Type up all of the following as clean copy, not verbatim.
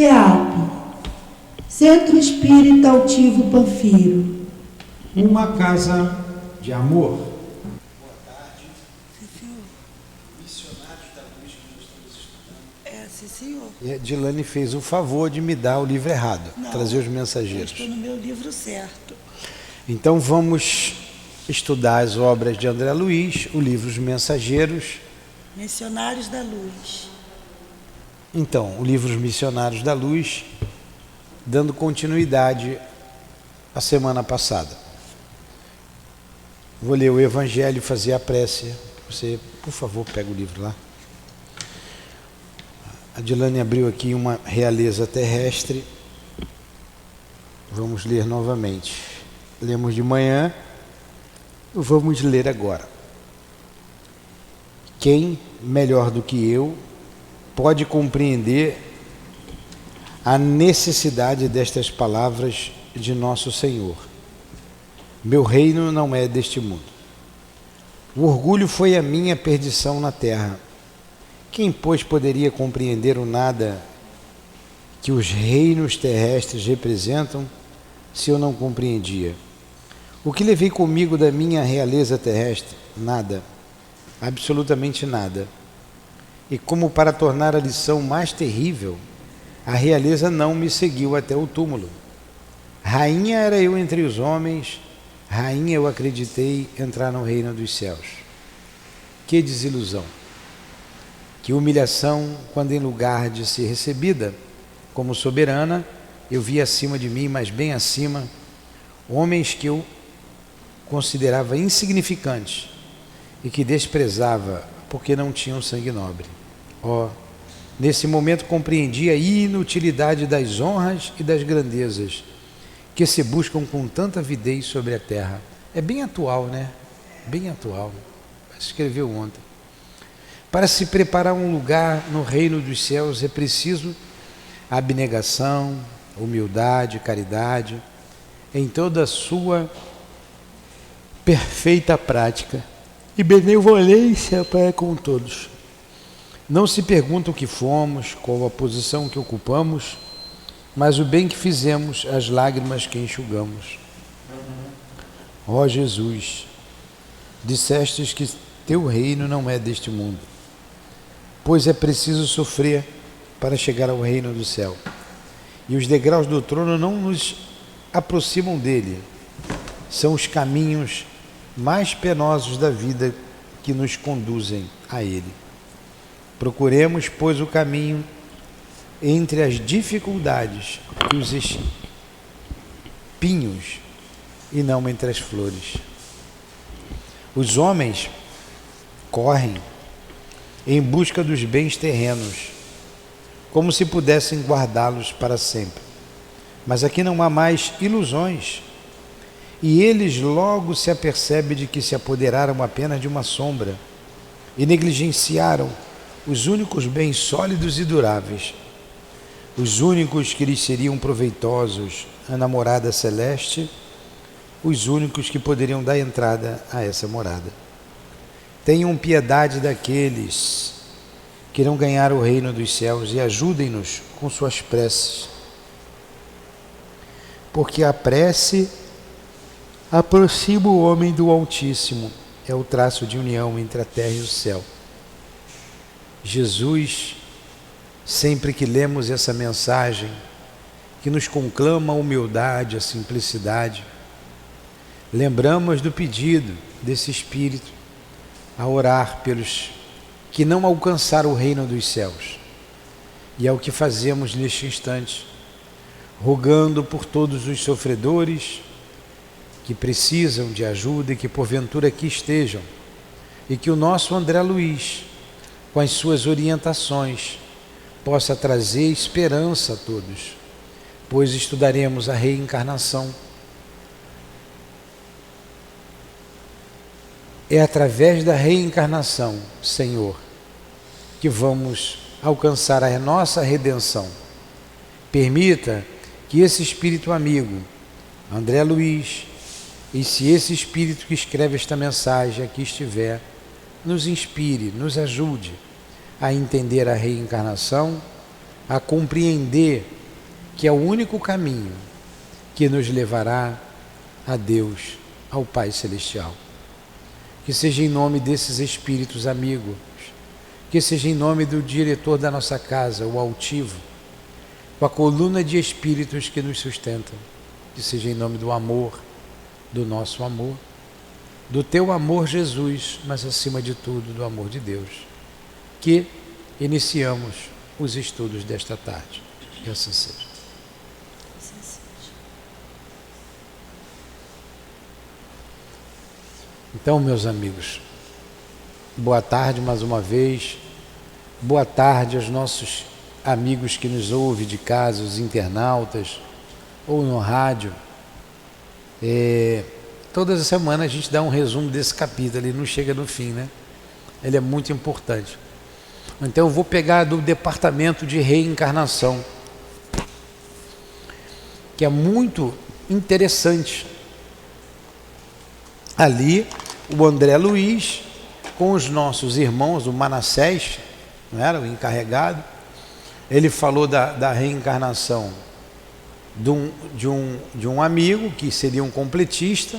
CIAP, Centro Espírita Altivo Panfiro. Uma casa de amor. Boa tarde. Sim, senhor. Missionários da Luz que nós estamos estudando. Sim, senhor. E a Dilane fez o favor de me dar o livro errado, Não, trazer os eu mensageiros. estou no meu livro certo. Então vamos estudar as obras de André Luiz, o livro Os Mensageiros. Missionários da Luz. Então, o livro Os Missionários da Luz, dando continuidade à semana passada. Vou ler o Evangelho e fazer a prece. Você, por favor, pega o livro lá. A Dilane abriu aqui uma realeza terrestre. Vamos ler novamente. Lemos de manhã, vamos ler agora. Quem, melhor do que eu, pode compreender a necessidade destas palavras de nosso Senhor? Meu reino não é deste mundo. O orgulho foi a minha perdição na terra. Quem, pois, poderia compreender o nada que os reinos terrestres representam, se eu não compreendia? O que levei comigo da minha realeza terrestre? Nada, absolutamente nada. E como para tornar a lição mais terrível, a realeza não me seguiu até o túmulo. Rainha era eu entre os homens, rainha eu acreditei entrar no reino dos céus. Que desilusão! Que humilhação, quando em lugar de ser recebida como soberana, eu vi acima de mim, mas bem acima, homens que eu considerava insignificantes e que desprezava porque não tinham sangue nobre. Nesse momento compreendi a inutilidade das honras e das grandezas que se buscam com tanta avidez sobre a terra. É bem atual, né? Bem atual. Escreveu ontem. Para se preparar um lugar no reino dos céus é preciso abnegação, humildade, caridade, em toda a sua perfeita prática e benevolência para com todos. Não se pergunta o que fomos, qual a posição que ocupamos, mas o bem que fizemos, as lágrimas que enxugamos. Ó Jesus, dissestes que teu reino não é deste mundo, pois é preciso sofrer para chegar ao reino do céu. E os degraus do trono não nos aproximam dele, são os caminhos mais penosos da vida que nos conduzem a ele. Procuremos, pois, o caminho entre as dificuldades e os espinhos, e não entre as flores. Os homens correm em busca dos bens terrenos, como se pudessem guardá-los para sempre. Mas aqui não há mais ilusões, e eles logo se apercebem de que se apoderaram apenas de uma sombra e negligenciaram os únicos bens sólidos e duráveis, os únicos que lhes seriam proveitosos, a namorada celeste, os únicos que poderiam dar entrada a essa morada. Tenham piedade daqueles que irão ganhar o reino dos céus e ajudem-nos com suas preces, porque a prece aproxima o homem do Altíssimo, é o traço de união entre a terra e o céu. Jesus, sempre que lemos essa mensagem, que nos conclama a humildade, a simplicidade, lembramos do pedido desse Espírito a orar pelos que não alcançaram o reino dos céus. E é o que fazemos neste instante, rogando por todos os sofredores que precisam de ajuda e que porventura aqui estejam, e que o nosso André Luiz, com as suas orientações, possa trazer esperança a todos, pois estudaremos a reencarnação. É através da reencarnação, Senhor, que vamos alcançar a nossa redenção. Permita que esse Espírito amigo, André Luiz, e se esse Espírito que escreve esta mensagem aqui estiver, nos inspire, nos ajude a entender a reencarnação, a compreender que é o único caminho que nos levará a Deus, ao Pai Celestial. Que seja em nome desses espíritos amigos, que seja em nome do diretor da nossa casa, o altivo, com a coluna de espíritos que nos sustentam, que seja em nome do amor, do nosso amor, do teu amor, Jesus, mas acima de tudo do amor de Deus, que iniciamos os estudos desta tarde. Que assim seja. Então, meus amigos, boa tarde mais uma vez, boa tarde aos nossos amigos que nos ouvem de casa, os internautas, ou no rádio. Todas as semanas a gente dá um resumo desse capítulo, ele não chega no fim, né? Ele é muito importante. Então eu vou pegar do departamento de reencarnação, que é muito interessante. Ali, o André Luiz, com os nossos irmãos, o Manassés, não era o encarregado, ele falou da reencarnação de um amigo que seria um completista.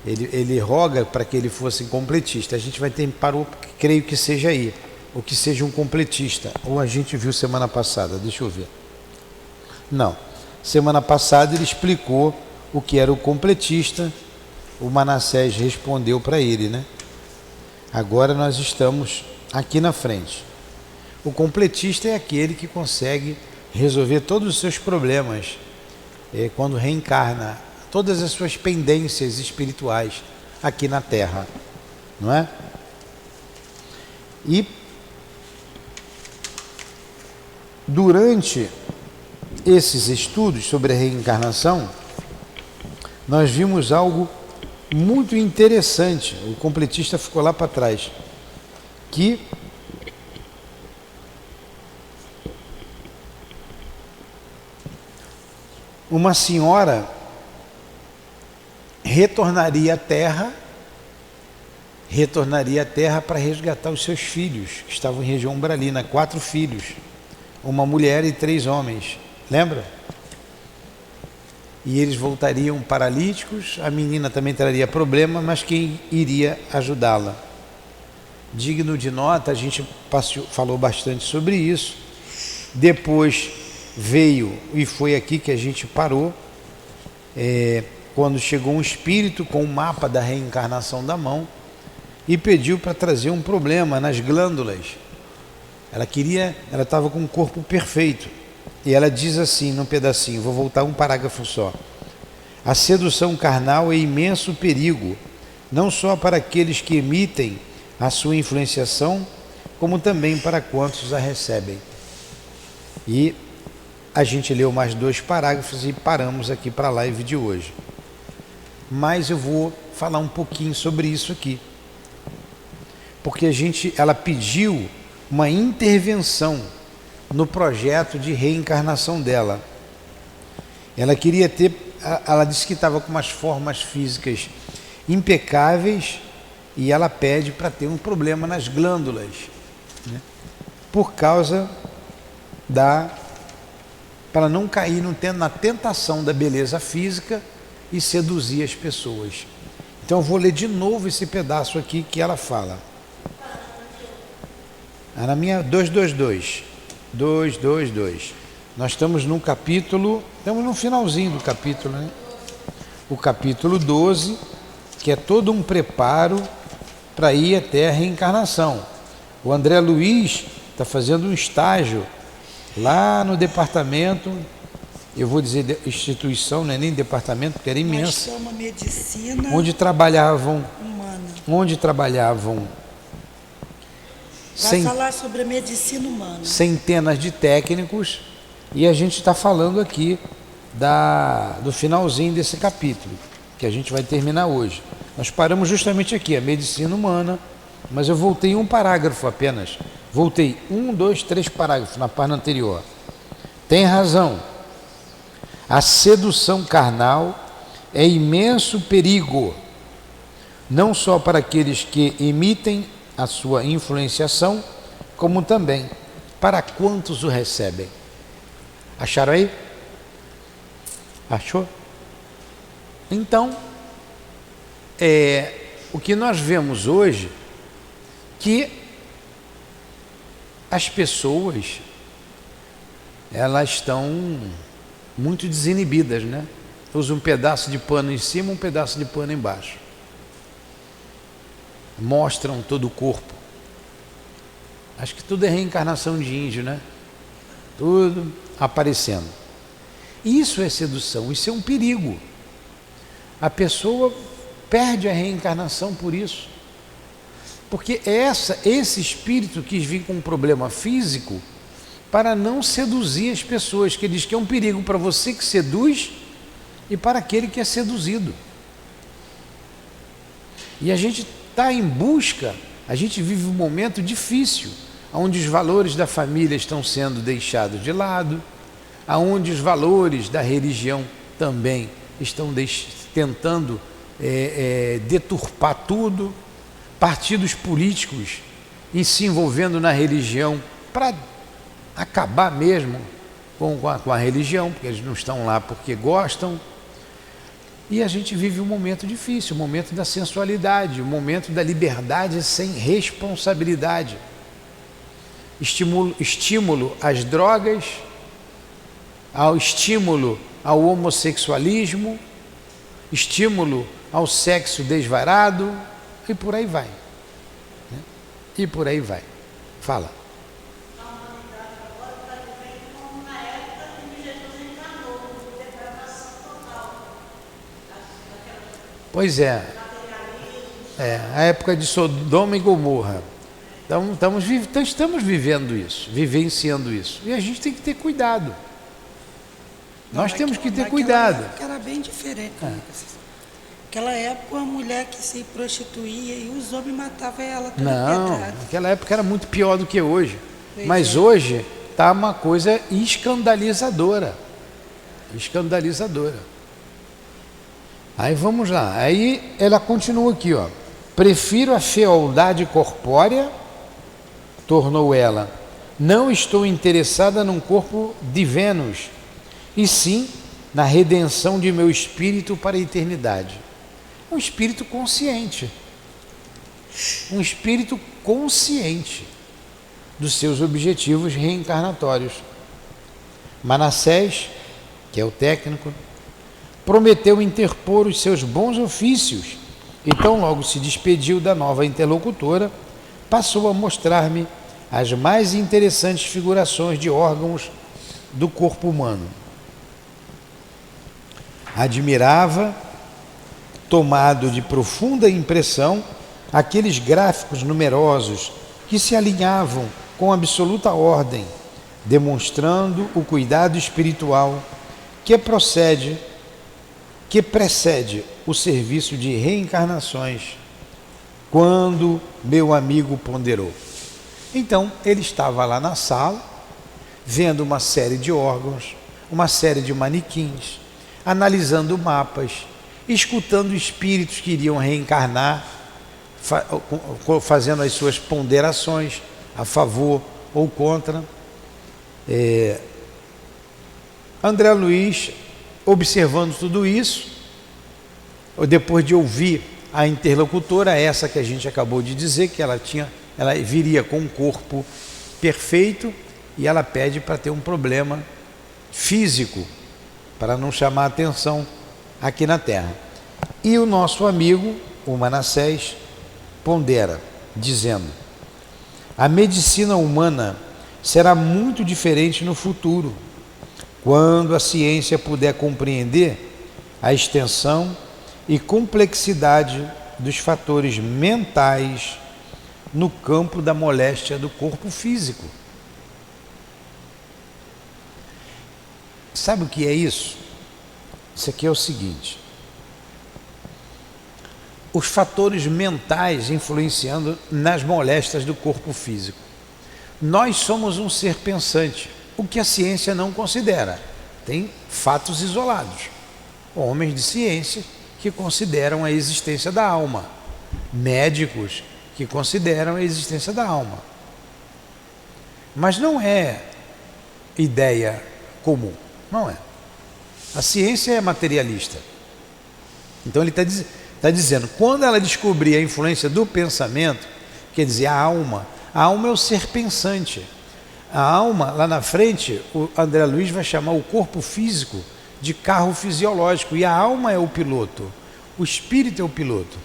Ele roga para que ele fosse completista. A gente vai ter parou, creio que seja aí, ou que seja um completista. Ou a gente viu semana passada, deixa eu ver. Não, semana passada ele explicou o que era o completista. O Manassés respondeu para ele, né? Agora nós estamos aqui na frente. O completista é aquele que consegue resolver todos os seus problemas quando reencarna, todas as suas pendências espirituais aqui na Terra, não é? E durante esses estudos sobre a reencarnação, nós vimos algo muito interessante. O completista ficou lá para trás, que uma senhora retornaria à Terra para resgatar os seus filhos, que estavam em região umbralina, 4 filhos, uma mulher e 3 homens, lembra? E eles voltariam paralíticos, a menina também traria problema, mas quem iria ajudá-la? Digno de nota, a gente falou bastante sobre isso. Depois veio, e foi aqui que a gente parou, quando chegou um espírito com o mapa da reencarnação da mão e pediu para trazer um problema nas glândulas. Ela estava com um corpo perfeito. E ela diz assim, num pedacinho, vou voltar um parágrafo só. A sedução carnal é imenso perigo, não só para aqueles que emitem a sua influenciação, como também para quantos a recebem. E a gente leu mais 2 parágrafos e paramos aqui para a live de hoje. Mas eu vou falar um pouquinho sobre isso aqui. Porque ela pediu uma intervenção no projeto de reencarnação dela. Ela queria ela disse que estava com umas formas físicas impecáveis e ela pede para ter um problema nas glândulas, né? Por causa para não cair na tentação da beleza física e seduzir as pessoas. Então eu vou ler de novo esse pedaço aqui que ela fala. Na minha 222. Nós estamos no capítulo, estamos no finalzinho do capítulo, né? O capítulo 12, que é todo um preparo para ir até a reencarnação. O André Luiz está fazendo um estágio lá no departamento, eu vou dizer instituição, não é nem departamento, porque era imenso. Nós somos medicina onde trabalhavam humana. Vai falar sobre a medicina humana. Centenas de técnicos, e a gente está falando aqui do finalzinho desse capítulo, que a gente vai terminar hoje. Nós paramos justamente aqui, a medicina humana, mas eu voltei um parágrafo apenas. Voltei 1, 2, 3 parágrafos na página anterior. Tem razão. A sedução carnal é imenso perigo, não só para aqueles que emitem a sua influenciação, como também para quantos o recebem? Acharam aí? Achou? Então, o que nós vemos hoje, que as pessoas, elas estão muito desinibidas, né? Usa um pedaço de pano em cima, um pedaço de pano embaixo. Mostram todo o corpo. Acho que tudo é reencarnação de índio, né? Tudo aparecendo. Isso é sedução, isso é um perigo. A pessoa perde a reencarnação por isso. Porque esse espírito quis vir com um problema físico para não seduzir as pessoas, que ele diz que é um perigo para você que seduz e para aquele que é seduzido. E a gente está em busca, a gente vive um momento difícil, onde os valores da família estão sendo deixados de lado, onde os valores da religião também estão tentando deturpar tudo, partidos políticos se envolvendo na religião para acabar mesmo com a religião, porque eles não estão lá porque gostam. E a gente vive um momento difícil, o momento da sensualidade, o momento da liberdade sem responsabilidade. Estímulo às drogas, ao estímulo ao homossexualismo, estímulo ao sexo desvarado, e por aí vai. Né? E por aí vai. Fala. Pois é, a época de Sodoma e Gomorra. Então, estamos vivendo isso, vivenciando isso. E a gente tem que ter cuidado. Nós temos que ter cuidado. Naquela época era bem diferente. Naquela época, a mulher que se prostituía e os homens matavam ela toda pedrada. Naquela época era muito pior do que hoje. Mas hoje está uma coisa escandalizadora. Escandalizadora. Aí vamos lá, aí ela continua aqui, ó. Prefiro a fealdade corpórea, tornou ela. Não estou interessada num corpo de Vênus, e sim na redenção de meu espírito para a eternidade. Um espírito consciente. Um espírito consciente dos seus objetivos reencarnatórios. Manassés, que é o técnico, prometeu interpor os seus bons ofícios, então logo se despediu da nova interlocutora, passou a mostrar-me as mais interessantes figurações de órgãos do corpo humano. Admirava, tomado de profunda impressão, aqueles gráficos numerosos que se alinhavam com absoluta ordem, demonstrando o cuidado espiritual que precede o serviço de reencarnações, quando meu amigo ponderou. Então, ele estava lá na sala, vendo uma série de órgãos, uma série de manequins, analisando mapas, escutando espíritos que iriam reencarnar, fazendo as suas ponderações a favor ou contra. André Luiz, observando tudo isso, depois de ouvir a interlocutora, essa que a gente acabou de dizer, que ela viria com um corpo perfeito, e ela pede para ter um problema físico, para não chamar atenção aqui na Terra. E o nosso amigo, o Manassés, pondera, dizendo: a medicina humana será muito diferente no futuro, quando a ciência puder compreender a extensão e complexidade dos fatores mentais no campo da moléstia do corpo físico. Sabe o que é isso? Isso aqui é o seguinte: os fatores mentais influenciando nas moléstias do corpo físico. Nós somos um ser pensante, o que a ciência não considera. Tem fatos isolados, homens de ciência que consideram a existência da alma, médicos que consideram a existência da alma. Mas não é ideia comum, não é. A ciência é materialista. Então ele está dizendo, quando ela descobrir a influência do pensamento, quer dizer, a alma é o ser pensante. A alma, lá na frente, o André Luiz vai chamar o corpo físico de carro fisiológico, e a alma é o piloto, o espírito é o piloto.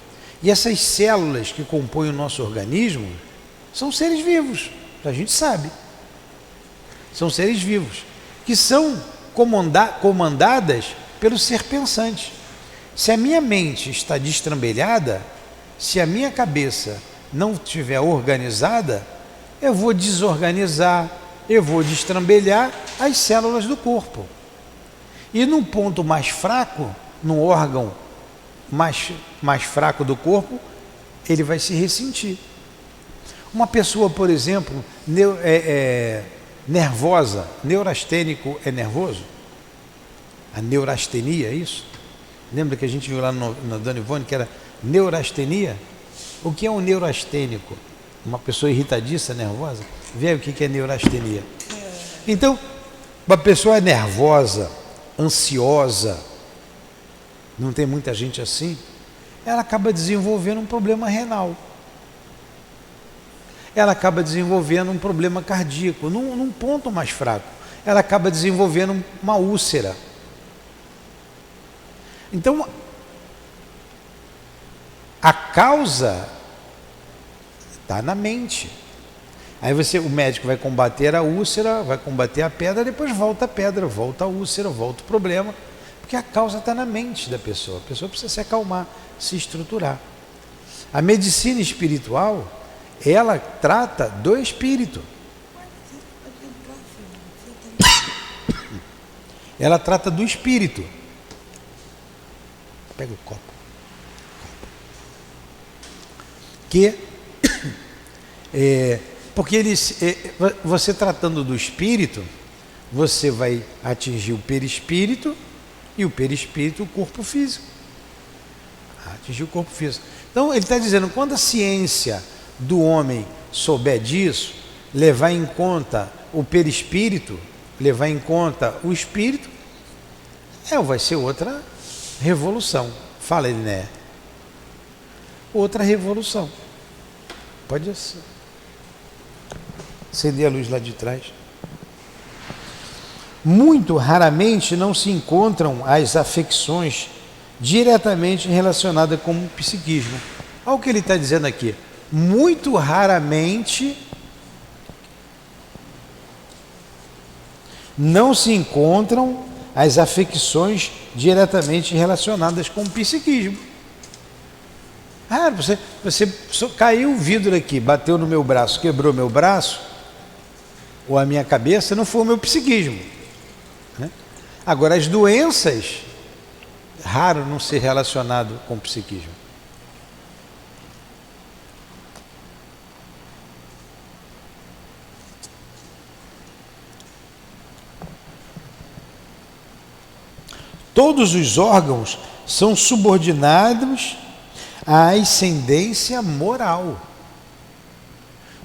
E essas células que compõem o nosso organismo são seres vivos, a gente sabe. São seres vivos, que são comandadas pelo ser pensante. Se a minha mente está destrambelhada, se a minha cabeça não estiver organizada, eu vou desorganizar, eu vou destrambelhar as células do corpo. E num ponto mais fraco, num órgão mais fraco do corpo, ele vai se ressentir. Uma pessoa, por exemplo, nervosa, neurastênico é nervoso? A neurastenia, é isso? Lembra que a gente viu lá na Dona Ivone que era neurastenia? O que é um neurastênico? Uma pessoa irritadiça, nervosa? Vê o que é neurastenia. Então, uma pessoa nervosa, ansiosa, não tem muita gente assim, ela acaba desenvolvendo um problema renal. Ela acaba desenvolvendo um problema cardíaco, num ponto mais fraco. Ela acaba desenvolvendo uma úlcera. Então, a causa está na mente. Aí o médico vai combater a úlcera, vai combater a pedra, depois volta a pedra, volta a úlcera, volta o problema, porque a causa está na mente da pessoa. A pessoa precisa se acalmar, se estruturar. A medicina espiritual, ela trata do espírito. Ela trata do espírito. Pega o copo. Porque você tratando do espírito, você vai atingir o perispírito, e o perispírito o corpo físico. Atingir o corpo físico. Então ele está dizendo, quando a ciência do homem souber disso, levar em conta o perispírito, levar em conta o espírito, vai ser outra revolução. Fala, Eliné. Outra revolução. Pode ser. Acender a luz lá de trás. Muito raramente não se encontram as afecções diretamente relacionadas com o psiquismo. Olha o que ele está dizendo aqui. Muito raramente não se encontram as afecções diretamente relacionadas com o psiquismo. Você caiu o vidro aqui, bateu no meu braço, quebrou meu braço, ou a minha cabeça, não foi o meu psiquismo. Né? Agora, as doenças, raro não ser relacionado com o psiquismo. Todos os órgãos são subordinados à ascendência moral.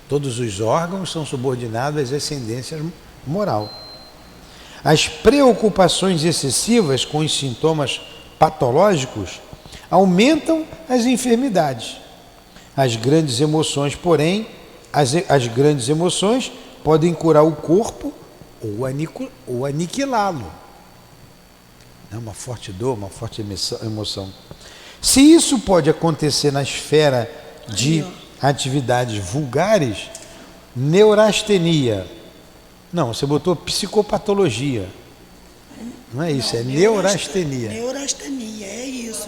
Todos os órgãos são subordinados às ascendências moral. As preocupações excessivas com os sintomas patológicos aumentam as enfermidades. As grandes emoções, porém, as grandes emoções podem curar o corpo ou aniquilá-lo. É uma forte dor, uma forte emoção. Se isso pode acontecer na esfera de atividades vulgares, neurastenia. Não, você botou psicopatologia. Não é isso, é neurastenia. Neurastenia, é isso.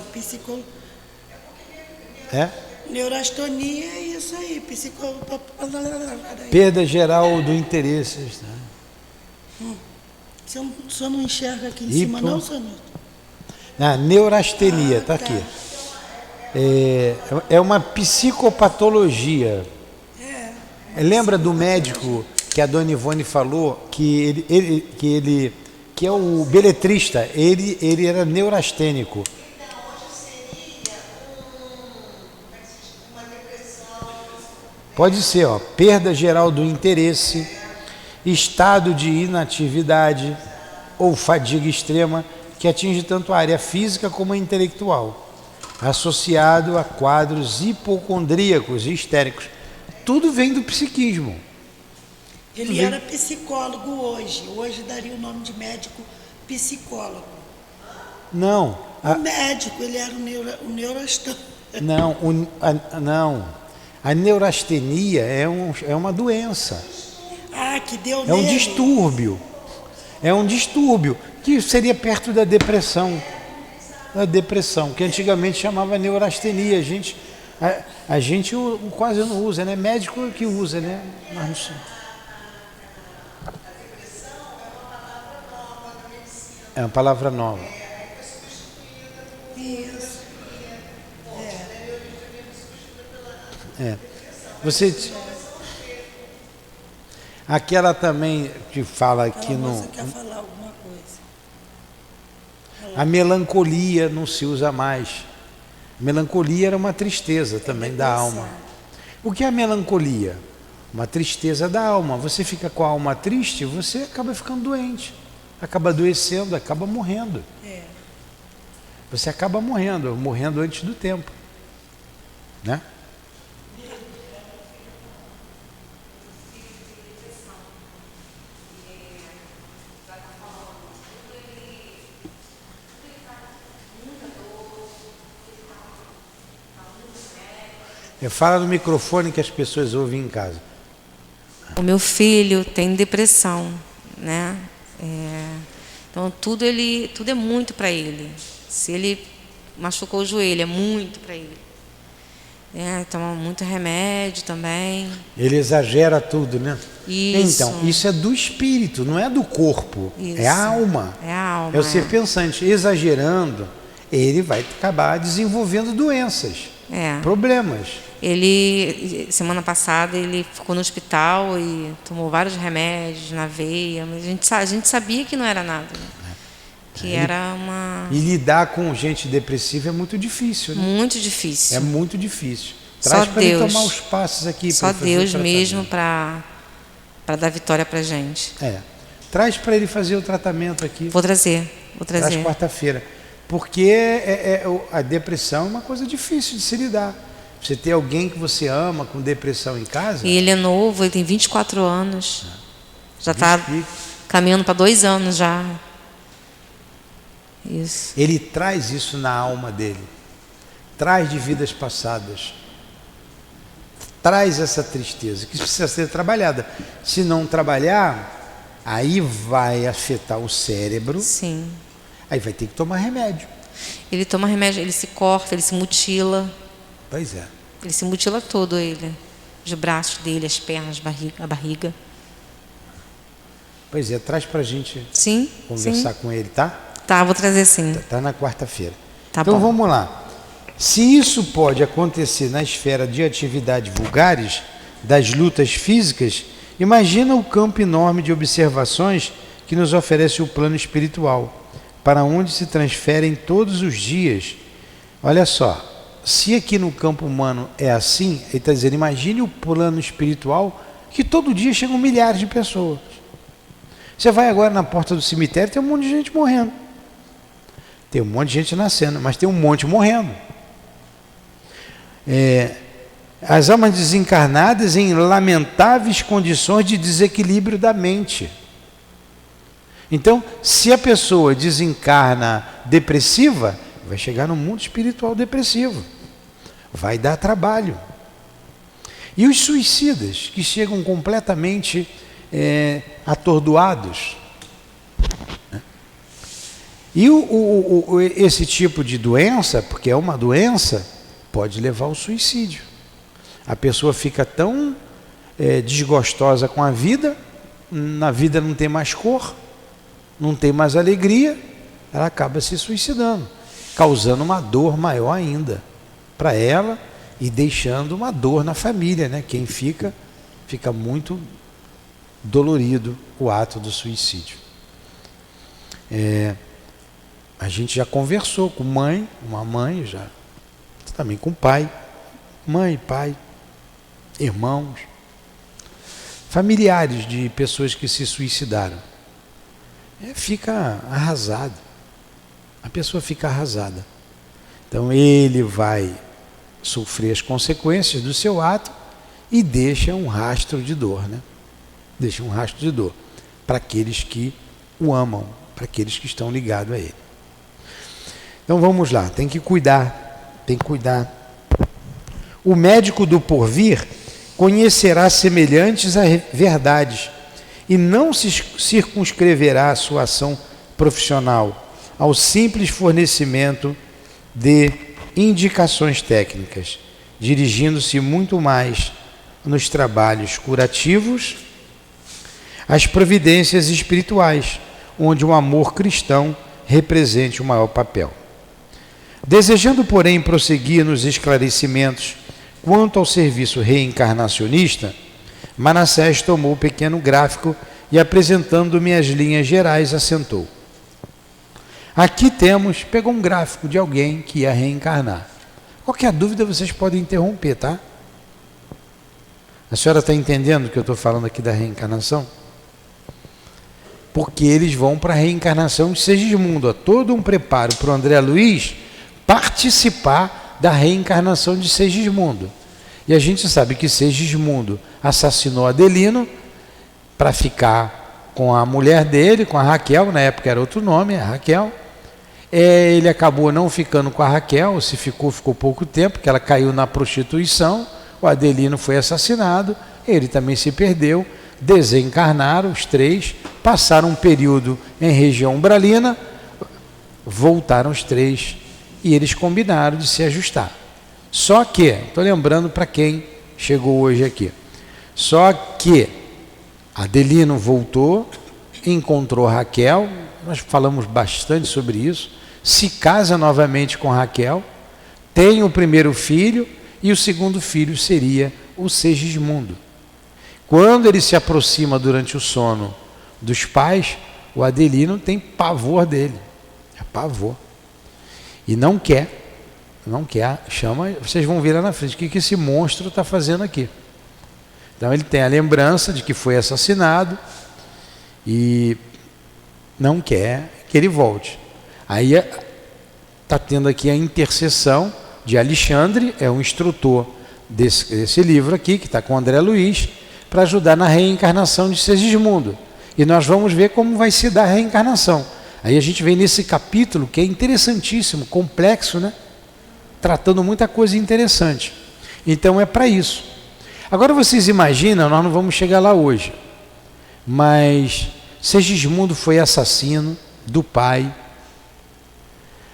Neurastenia é isso aí. Perda geral do interesse. O senhor não enxerga aqui em cima, não, senhor? Neurastenia, está aqui. É uma psicopatologia. Lembra do médico que a Dona Ivone falou que que é o beletrista, ele era neurastênico. Pode ser, perda geral do interesse, estado de inatividade ou fadiga extrema que atinge tanto a área física como a intelectual, associado a quadros hipocondríacos e histéricos. Tudo vem do psiquismo. Ele era psicólogo hoje. Hoje daria o nome de médico psicólogo. Não. O médico, ele era o neurastão. Não. A neurastenia é uma doença. Que deu É um distúrbio. É um distúrbio que seria perto da depressão. Da depressão, que antigamente chamava neurastenia. A gente quase não usa, né? Médico que usa, né? Mas não sei. É uma palavra nova. Isso. Você. Aquela também que fala aqui Você quer falar alguma coisa? A melancolia não se usa mais. Melancolia era uma tristeza também da alma. O que é a melancolia? Uma tristeza da alma. Você fica com a alma triste, você acaba ficando doente. Acaba adoecendo, acaba morrendo. Você acaba morrendo antes do tempo. Né? Fala no microfone que as pessoas ouvem em casa. O meu filho tem depressão, né? Então tudo é muito para ele. Se ele machucou o joelho, é muito para ele. Toma muito remédio também. Ele exagera tudo, né? Isso. Então, isso é do espírito, não é do corpo. Isso. É a alma. É a alma. É o ser pensante. Exagerando, ele vai acabar desenvolvendo doenças, problemas. Ele, semana passada, ele ficou no hospital e tomou vários remédios na veia, mas a gente sabia que não era nada, né? Que era uma... E lidar com gente depressiva é muito difícil, né? Muito difícil. É muito difícil. Traz para ele tomar os passos aqui. Só Deus mesmo para dar vitória para gente. Traz para ele fazer o tratamento aqui. Vou trazer. Traz quarta-feira. Porque a depressão é uma coisa difícil de se lidar. Você ter alguém que você ama com depressão em casa... E ele é novo, ele tem 24 anos. Já está caminhando para 2 anos já. Isso. Ele traz isso na alma dele. Traz de vidas passadas. Traz essa tristeza que precisa ser trabalhada. Se não trabalhar, aí vai afetar o cérebro. Sim. Aí vai ter que tomar remédio. Ele toma remédio, ele se corta, ele se mutila. Pois é. Ele se mutila todo, ele. Os braços dele, as pernas, a barriga. Pois é, traz pra gente conversar com ele, tá? Tá, vou trazer sim. Tá na quarta-feira. Tá então bom. Vamos lá. Se isso pode acontecer na esfera de atividades vulgares, das lutas físicas, imagina o campo enorme de observações que nos oferece o plano espiritual, para onde se transferem todos os dias. Olha só, se aqui no campo humano é assim, ele está dizendo, imagine o plano espiritual, que todo dia chegam milhares de pessoas. Você vai agora na porta do cemitério, tem um monte de gente morrendo. Tem um monte de gente nascendo, mas tem um monte morrendo. As almas desencarnadas em lamentáveis condições de desequilíbrio da mente. Então, se a pessoa desencarna depressiva, vai chegar no mundo espiritual depressivo. Vai dar trabalho. E os suicidas, que chegam completamente atordoados. E esse tipo de doença, porque é uma doença, pode levar ao suicídio. A pessoa fica tão desgostosa com a vida, na vida não tem mais cor, não tem mais alegria, ela acaba se suicidando, causando uma dor maior ainda para ela e deixando uma dor na família, né? Quem fica muito dolorido o ato do suicídio. A gente já conversou com uma mãe, já também com pai, mãe, pai, irmãos. familiares de pessoas que se suicidaram. Fica arrasado. A pessoa fica arrasada. Então ele vai sofrer as consequências do seu ato e deixa um rastro de dor, né? Deixa um rastro de dor para aqueles que o amam, para aqueles que estão ligados a ele. Então vamos lá, tem que cuidar, tem que cuidar. O médico do porvir conhecerá semelhantes a verdades e não se circunscreverá a sua ação profissional ao simples fornecimento de indicações técnicas, dirigindo-se muito mais nos trabalhos curativos às providências espirituais, onde o amor cristão represente o maior papel. Desejando, porém, prosseguir nos esclarecimentos quanto ao serviço reencarnacionista, Manassés tomou o pequeno gráfico e, apresentando-me as linhas gerais, assentou. Aqui temos, pegou um gráfico de alguém que ia reencarnar. Qualquer dúvida vocês podem interromper, tá? A senhora está entendendo o que eu estou falando aqui da reencarnação? Porque eles vão para a reencarnação de Segismundo. Todo um preparo para o André Luiz participar da reencarnação de Segismundo. E a gente sabe que Segismundo assassinou Adelino para ficar com a mulher dele, com a Raquel, na época era outro nome, a Raquel. Ele acabou não ficando com a Raquel, se ficou pouco tempo, porque ela caiu na prostituição, o Adelino foi assassinado, ele também se perdeu, desencarnaram os três, passaram um período em região umbralina, voltaram os três e eles combinaram de se ajustar. Só que, estou lembrando para quem chegou hoje aqui, só que Adelino voltou, encontrou Raquel, nós falamos bastante sobre isso, se casa novamente com Raquel, tem o primeiro filho e o segundo filho seria o Segismundo. Quando ele se aproxima durante o sono dos pais, o Adelino tem pavor dele, é pavor, e não quer, chama, vocês vão ver lá na frente, o que esse monstro está fazendo aqui. Então ele tem a lembrança de que foi assassinado e não quer que ele volte. Aí está tendo aqui a intercessão de Alexandre, é um instrutor desse livro aqui, que está com o André Luiz, para ajudar na reencarnação de Segismundo. E nós vamos ver como vai se dar a reencarnação. Aí a gente vem nesse capítulo que é interessantíssimo, complexo, né? Tratando muita coisa interessante. Então é para isso. Agora vocês imaginam, nós não vamos chegar lá hoje, mas Segismundo foi assassino do pai,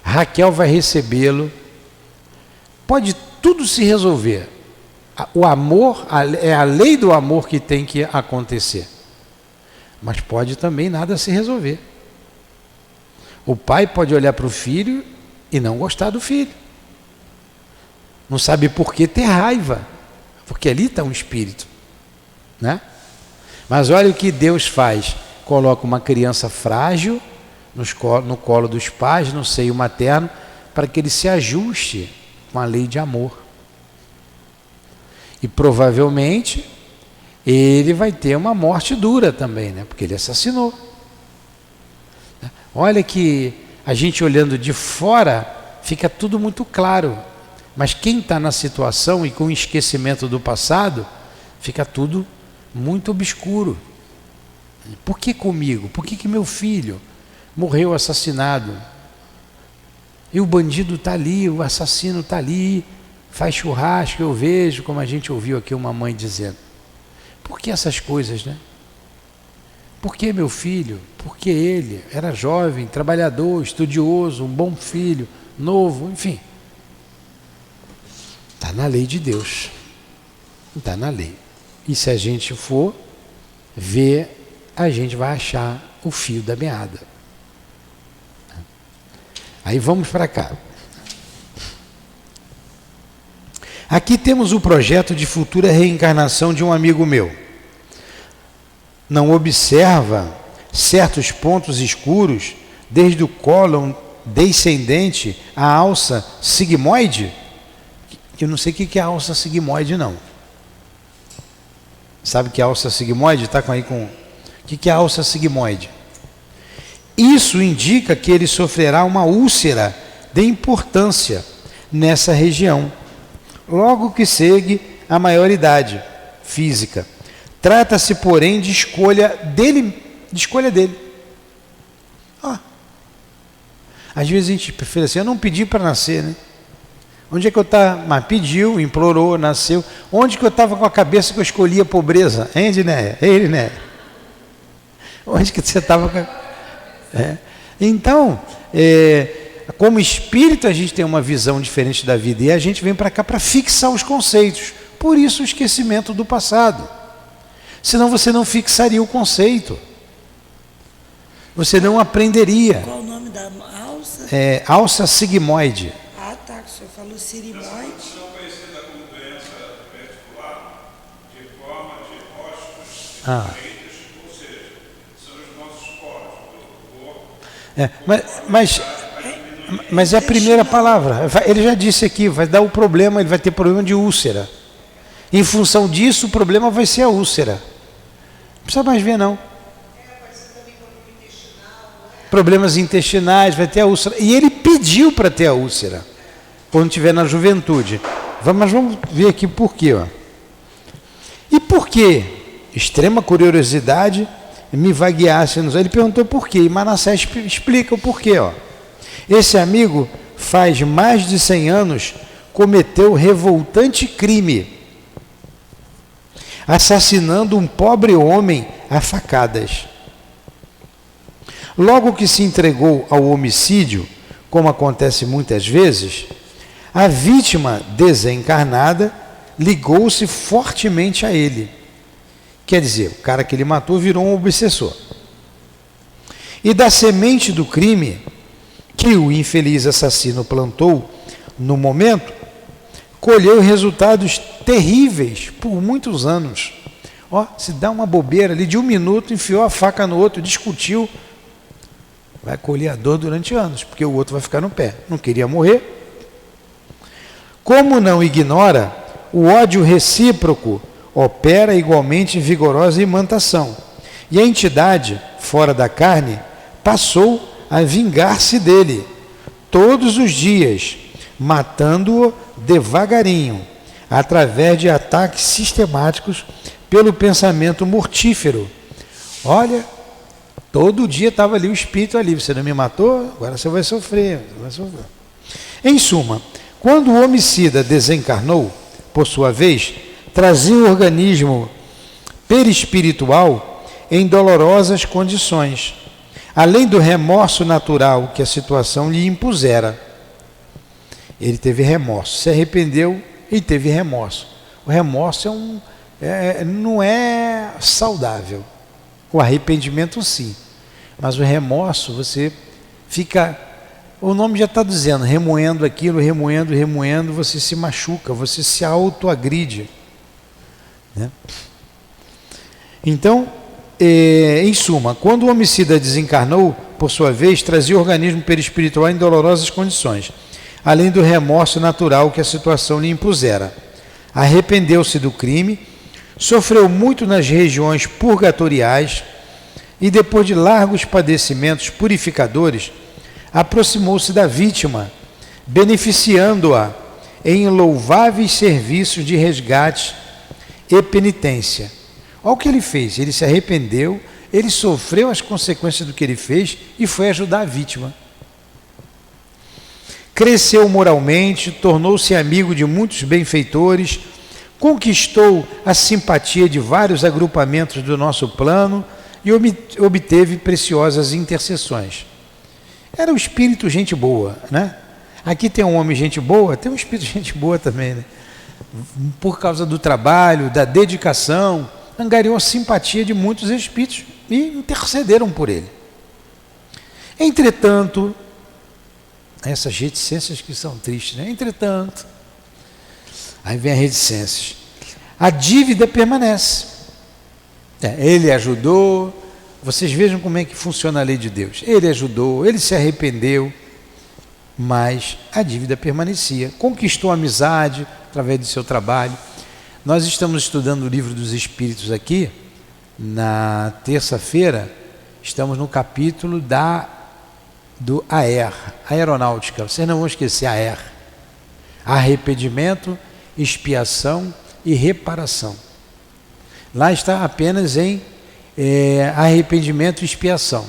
Raquel vai recebê-lo, pode tudo se resolver. O amor, é a lei do amor que tem que acontecer, mas pode também nada se resolver. O pai pode olhar para o filho e não gostar do filho, não sabe por que ter raiva, porque ali está um espírito, né? Mas olha o que Deus faz, coloca uma criança frágil no colo dos pais, no seio materno, para que ele se ajuste com a lei de amor. E provavelmente ele vai ter uma morte dura também, né? Porque ele assassinou. Olha que a gente olhando de fora fica tudo muito claro, mas quem está na situação e com o esquecimento do passado, fica tudo muito obscuro. Por que comigo? Por que meu filho morreu assassinado? E o bandido está ali, o assassino está ali, faz churrasco, eu vejo, como a gente ouviu aqui uma mãe dizendo. Por que essas coisas, né? Por que meu filho? Porque ele era jovem, trabalhador, estudioso, um bom filho, novo, enfim. Está na lei de Deus. Está na lei. E se a gente for ver, a gente vai achar o fio da meada. Aí vamos para cá. Aqui temos o projeto de futura reencarnação de um amigo meu. Não observa certos pontos escuros desde o cólon descendente à alça sigmoide? Que eu não sei o que é a alça sigmoide, não. Sabe que é a alça sigmoide? Está aí com... O que é a alça sigmoide? Isso indica que ele sofrerá uma úlcera de importância nessa região, logo que segue a maioridade física. Trata-se, porém, de escolha dele. Às vezes a gente prefere assim, eu não pedi para nascer, né? Onde é que eu estava? Mas pediu, implorou, nasceu. Onde que eu estava com a cabeça que eu escolhi a pobreza? Hein, Edneia? Ei, Edneia? Onde que você estava com a... Então, como espírito, a gente tem uma visão diferente da vida e a gente vem para cá para fixar os conceitos. Por isso o esquecimento do passado. Senão você não fixaria o conceito. Você não aprenderia. Qual o nome da alça? Alça sigmoide. Ah, tá, que o senhor falou sirimoide. Mas é a primeira palavra. Ele já disse aqui, vai dar o problema, ele vai ter problema de úlcera. Em função disso, o problema vai ser a úlcera. Não precisa mais ver, não. Problemas intestinais, vai ter a úlcera. E ele pediu para ter a úlcera, quando estiver na juventude. Mas vamos ver aqui por quê. E por quê? Extrema curiosidade me vai guiar. Ele perguntou por quê, e Manassés explica o porquê. Esse amigo, faz mais de 100 anos, cometeu revoltante crime, assassinando um pobre homem a facadas. Logo que se entregou ao homicídio, como acontece muitas vezes, a vítima desencarnada ligou-se fortemente a ele. Quer dizer, o cara que ele matou virou um obsessor. E da semente do crime que o infeliz assassino plantou no momento, colheu resultados terríveis por muitos anos. Se dá uma bobeira ali de 1 minuto, enfiou a faca no outro, discutiu, vai colher a dor durante anos, porque o outro vai ficar no pé. Não queria morrer. Como não ignora, o ódio recíproco opera igualmente vigorosa imantação. E a entidade, fora da carne, passou a vingar-se dele todos os dias, matando-o devagarinho, através de ataques sistemáticos pelo pensamento mortífero. Olha, todo dia estava ali o espírito ali, você não me matou, agora você vai sofrer. Em suma, quando o homicida desencarnou, por sua vez, trazia o organismo perispiritual em dolorosas condições, além do remorso natural que a situação lhe impusera. Ele teve remorso, se arrependeu e teve remorso. O remorso não é saudável. O arrependimento sim, mas o remorso você fica, o nome já está dizendo, remoendo aquilo, remoendo, você se machuca, você se autoagride, né? Então, em suma, quando o homicida desencarnou, por sua vez, trazia o organismo perispiritual em dolorosas condições, além do remorso natural que a situação lhe impusera. Arrependeu-se do crime, sofreu muito nas regiões purgatoriais e, depois de largos padecimentos purificadores, aproximou-se da vítima, beneficiando-a em louváveis serviços de resgate e penitência. Olha o que ele fez, ele se arrependeu, ele sofreu as consequências do que ele fez e foi ajudar a vítima. Cresceu moralmente, tornou-se amigo de muitos benfeitores, conquistou a simpatia de vários agrupamentos do nosso plano e obteve preciosas intercessões. Era um espírito gente boa, né? Aqui tem um homem gente boa, tem um espírito gente boa também, né? Por causa do trabalho, da dedicação, angariou a simpatia de muitos espíritos e intercederam por ele. Entretanto, essas reticências que são tristes, né? Entretanto, aí vem a reticências. A dívida permanece. Ele ajudou, vocês vejam como é que funciona a lei de Deus. Ele ajudou, ele se arrependeu, mas a dívida permanecia. Conquistou a amizade através do seu trabalho. Nós estamos estudando o Livro dos Espíritos aqui. Na terça-feira, estamos no capítulo do AER, aeronáutica. Vocês não vão esquecer AER. Arrependimento, expiação e reparação. Lá está apenas em arrependimento e expiação.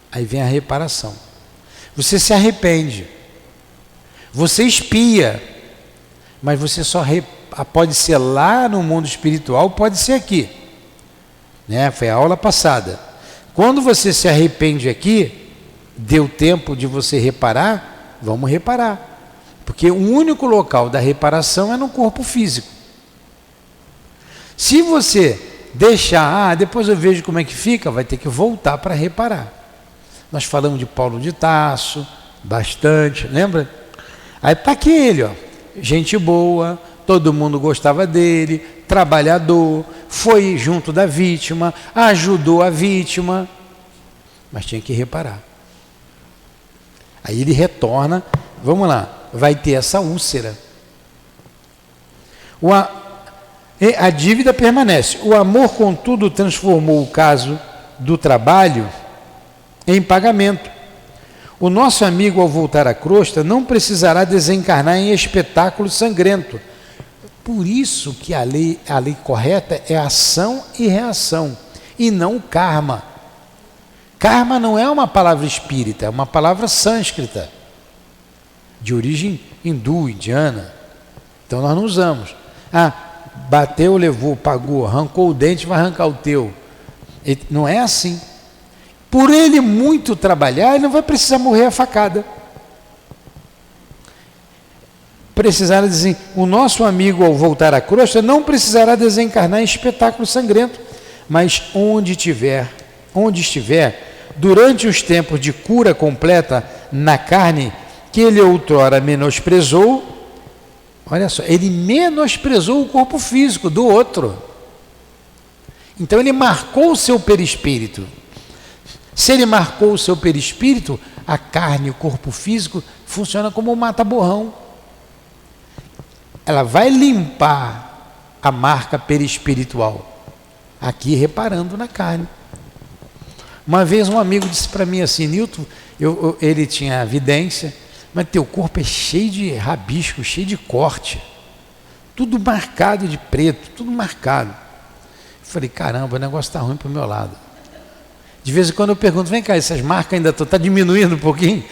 Aí vem a reparação. Você se arrepende, você expia, mas você só pode ser lá no mundo espiritual, pode ser aqui, né? Foi a aula passada. Quando você se arrepende aqui, deu tempo de você reparar, vamos reparar, porque o único local da reparação é no corpo físico. Se você deixar, depois eu vejo como é que fica, vai ter que voltar para reparar. Nós falamos de Paulo de Tarso, bastante, lembra? Aí está aquele, gente boa, todo mundo gostava dele, trabalhador, foi junto da vítima, ajudou a vítima, mas tinha que reparar. Aí ele retorna, vamos lá, vai ter essa úlcera. A dívida permanece. O amor, contudo, transformou o caso do trabalho em pagamento. O nosso amigo, ao voltar à crosta, não precisará desencarnar em espetáculo sangrento. Por isso que a lei correta é ação e reação, e não karma. Karma não é uma palavra espírita, é uma palavra sânscrita, de origem hindu, indiana. Então nós não usamos. Bateu, levou, pagou, arrancou o dente, vai arrancar o teu. Não é assim. Por ele muito trabalhar, ele não vai precisar morrer a facada. Precisará dizer, o nosso amigo, ao voltar à crosta, não precisará desencarnar em espetáculo sangrento, mas onde estiver, durante os tempos de cura completa na carne, que ele outrora menosprezou, olha só, ele menosprezou o corpo físico do outro. Então ele marcou o seu perispírito. Se ele marcou o seu perispírito, a carne, o corpo físico, funciona como um mata-borrão. Ela vai limpar a marca perispiritual, aqui reparando na carne. Uma vez um amigo disse para mim assim, Nilton, ele tinha vidência, mas teu corpo é cheio de rabisco, cheio de corte, tudo marcado de preto, tudo marcado. Eu falei, caramba, o negócio está ruim para o meu lado. De vez em quando eu pergunto, vem cá, essas marcas ainda estão diminuindo um pouquinho?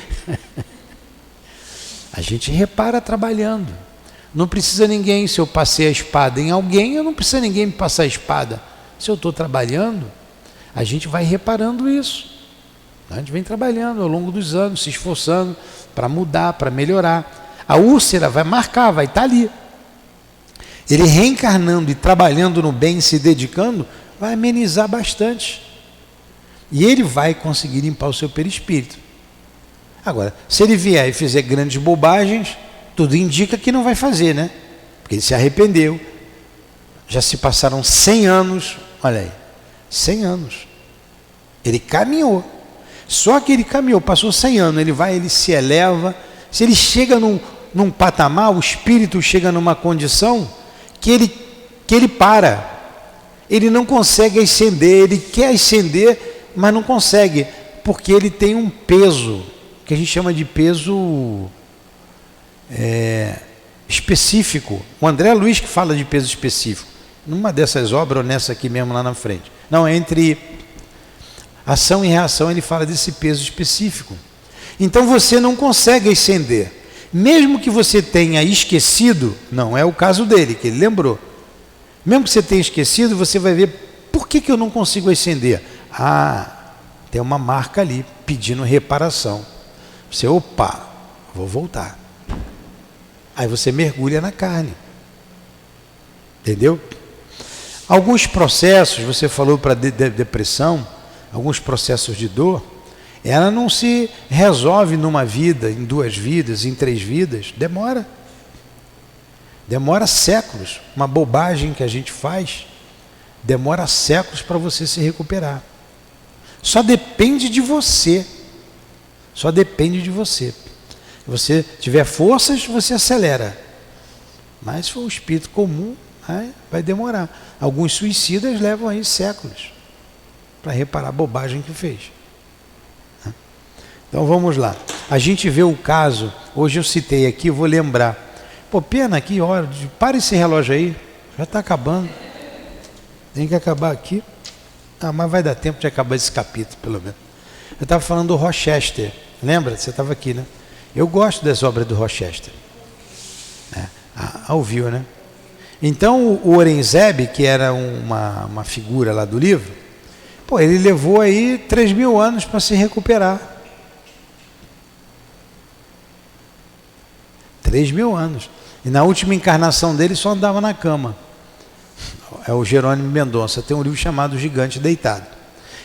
A gente repara trabalhando. Não precisa ninguém, se eu passei a espada em alguém, eu não preciso ninguém me passar a espada. Se eu estou trabalhando, a gente vai reparando isso. A gente vem trabalhando ao longo dos anos, se esforçando para mudar, para melhorar. A úlcera vai marcar, vai estar ali. Ele reencarnando e trabalhando no bem, se dedicando, vai amenizar bastante. E ele vai conseguir limpar o seu perispírito. Agora, se ele vier e fizer grandes bobagens, tudo indica que não vai fazer, né? Porque ele se arrependeu. Já se passaram 100 anos, olha aí, 100 anos. Ele caminhou. Só que ele caminhou, passou 100 anos, ele se eleva. Se ele chega num patamar, o espírito chega numa condição que ele para. Ele não consegue ascender, ele quer ascender, mas não consegue, porque ele tem um peso, que a gente chama de peso específico. O André Luiz que fala de peso específico, numa dessas obras, ou nessa aqui mesmo lá na frente. Não, entre ação e reação ele fala desse peso específico. Então você não consegue ascender. Mesmo que você tenha esquecido, não é o caso dele, que ele lembrou. Mesmo que você tenha esquecido, você vai ver, por que eu não consigo ascender? Tem uma marca ali, pedindo reparação. Você, vou voltar. Aí você mergulha na carne. Entendeu? Alguns processos, você falou para depressão, alguns processos de dor, ela não se resolve numa vida, em 2 vidas, em 3 vidas, demora séculos. Uma bobagem que a gente faz demora séculos para você se recuperar. Só depende de você. Só depende de você. Se você tiver forças, você acelera. Mas se for um espírito comum, vai demorar. Alguns suicidas levam aí séculos para reparar a bobagem que fez. Então vamos lá. A gente vê o caso, hoje eu citei aqui, eu vou lembrar. Pô, pena que hora, para esse relógio aí, já está acabando. Tem que acabar aqui. Mas vai dar tempo de acabar esse capítulo, pelo menos. Eu estava falando do Rochester, lembra? Você estava aqui, né? Eu gosto das obras do Rochester. Ouviu, né? Então o Aurangzeb, que era uma figura lá do livro, pô, ele levou aí 3.000 anos para se recuperar. 3.000 anos. E na última encarnação dele só andava na cama. É o Jerônimo Mendonça, tem um livro chamado O Gigante Deitado.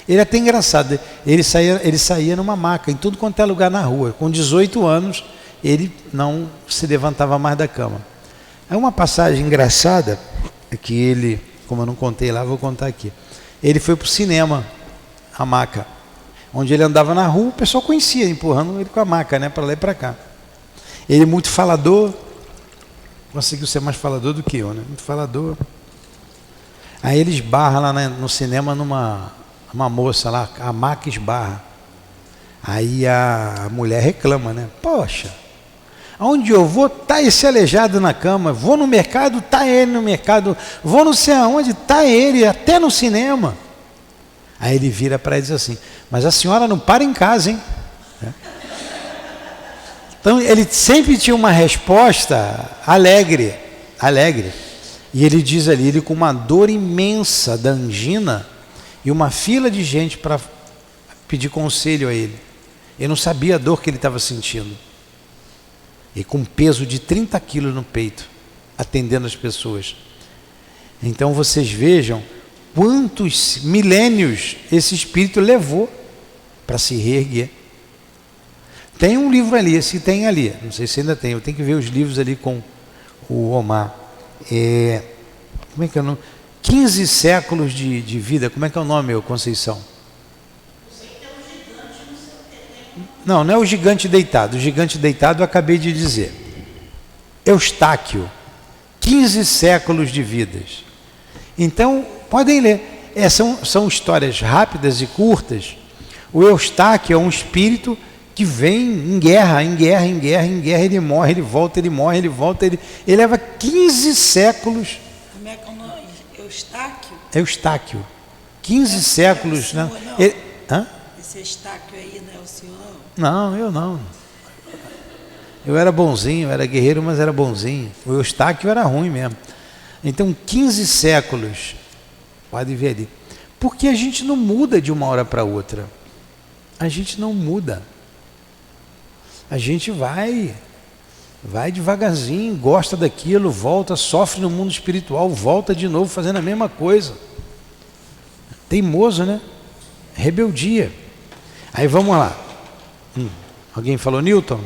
Ele é até engraçado, ele saía numa maca, em tudo quanto é lugar na rua. Com 18 anos, ele não se levantava mais da cama. É uma passagem engraçada, que ele, como eu não contei lá, vou contar aqui. Ele foi para o cinema, a maca, onde ele andava na rua, o pessoal conhecia, empurrando ele com a maca, né, para lá e para cá. Ele muito falador, conseguiu ser mais falador do que eu, né? Muito falador. Aí ele esbarra lá no cinema uma moça lá, a maca esbarra. Aí a mulher reclama, né? Poxa, aonde eu vou, tá esse aleijado na cama. Vou no mercado, tá ele no mercado. Vou não sei aonde, tá ele, até no cinema. Aí ele vira para ela e diz assim: mas a senhora não para em casa, hein? Então ele sempre tinha uma resposta alegre. E ele diz ali, ele com uma dor imensa da angina e uma fila de gente para pedir conselho a ele. Eu não sabia a dor que ele estava sentindo. E com peso de 30 quilos no peito, atendendo as pessoas. Então vocês vejam quantos milênios esse espírito levou para se reerguer. Tem um livro ali, esse tem ali, não sei se ainda tem, eu tenho que ver os livros ali com o Omar. Como é que é o nome? 15 séculos de vida, como é que é o nome, Conceição? Não é o Gigante Deitado. O Gigante Deitado eu acabei de dizer. Eustáquio, 15 séculos de vidas. Então, podem ler. São histórias rápidas e curtas. O Eustáquio é um espírito que vem em guerra, ele morre, ele volta, ele morre, ele volta, ele leva 15 séculos. Como é que é o nome? Eustáquio? Eustáquio. 15 séculos, né? Esse Eustáquio aí não é o senhor, não? Não, eu não. Eu era bonzinho, eu era guerreiro, mas era bonzinho. O Eustáquio era ruim mesmo. Então, 15 séculos, pode ver ali. Porque a gente não muda de uma hora para outra. A gente não muda. A gente vai devagarzinho, gosta daquilo, volta, sofre no mundo espiritual, volta de novo fazendo a mesma coisa. Teimoso, né? Rebeldia. Aí vamos lá. Alguém falou Newton?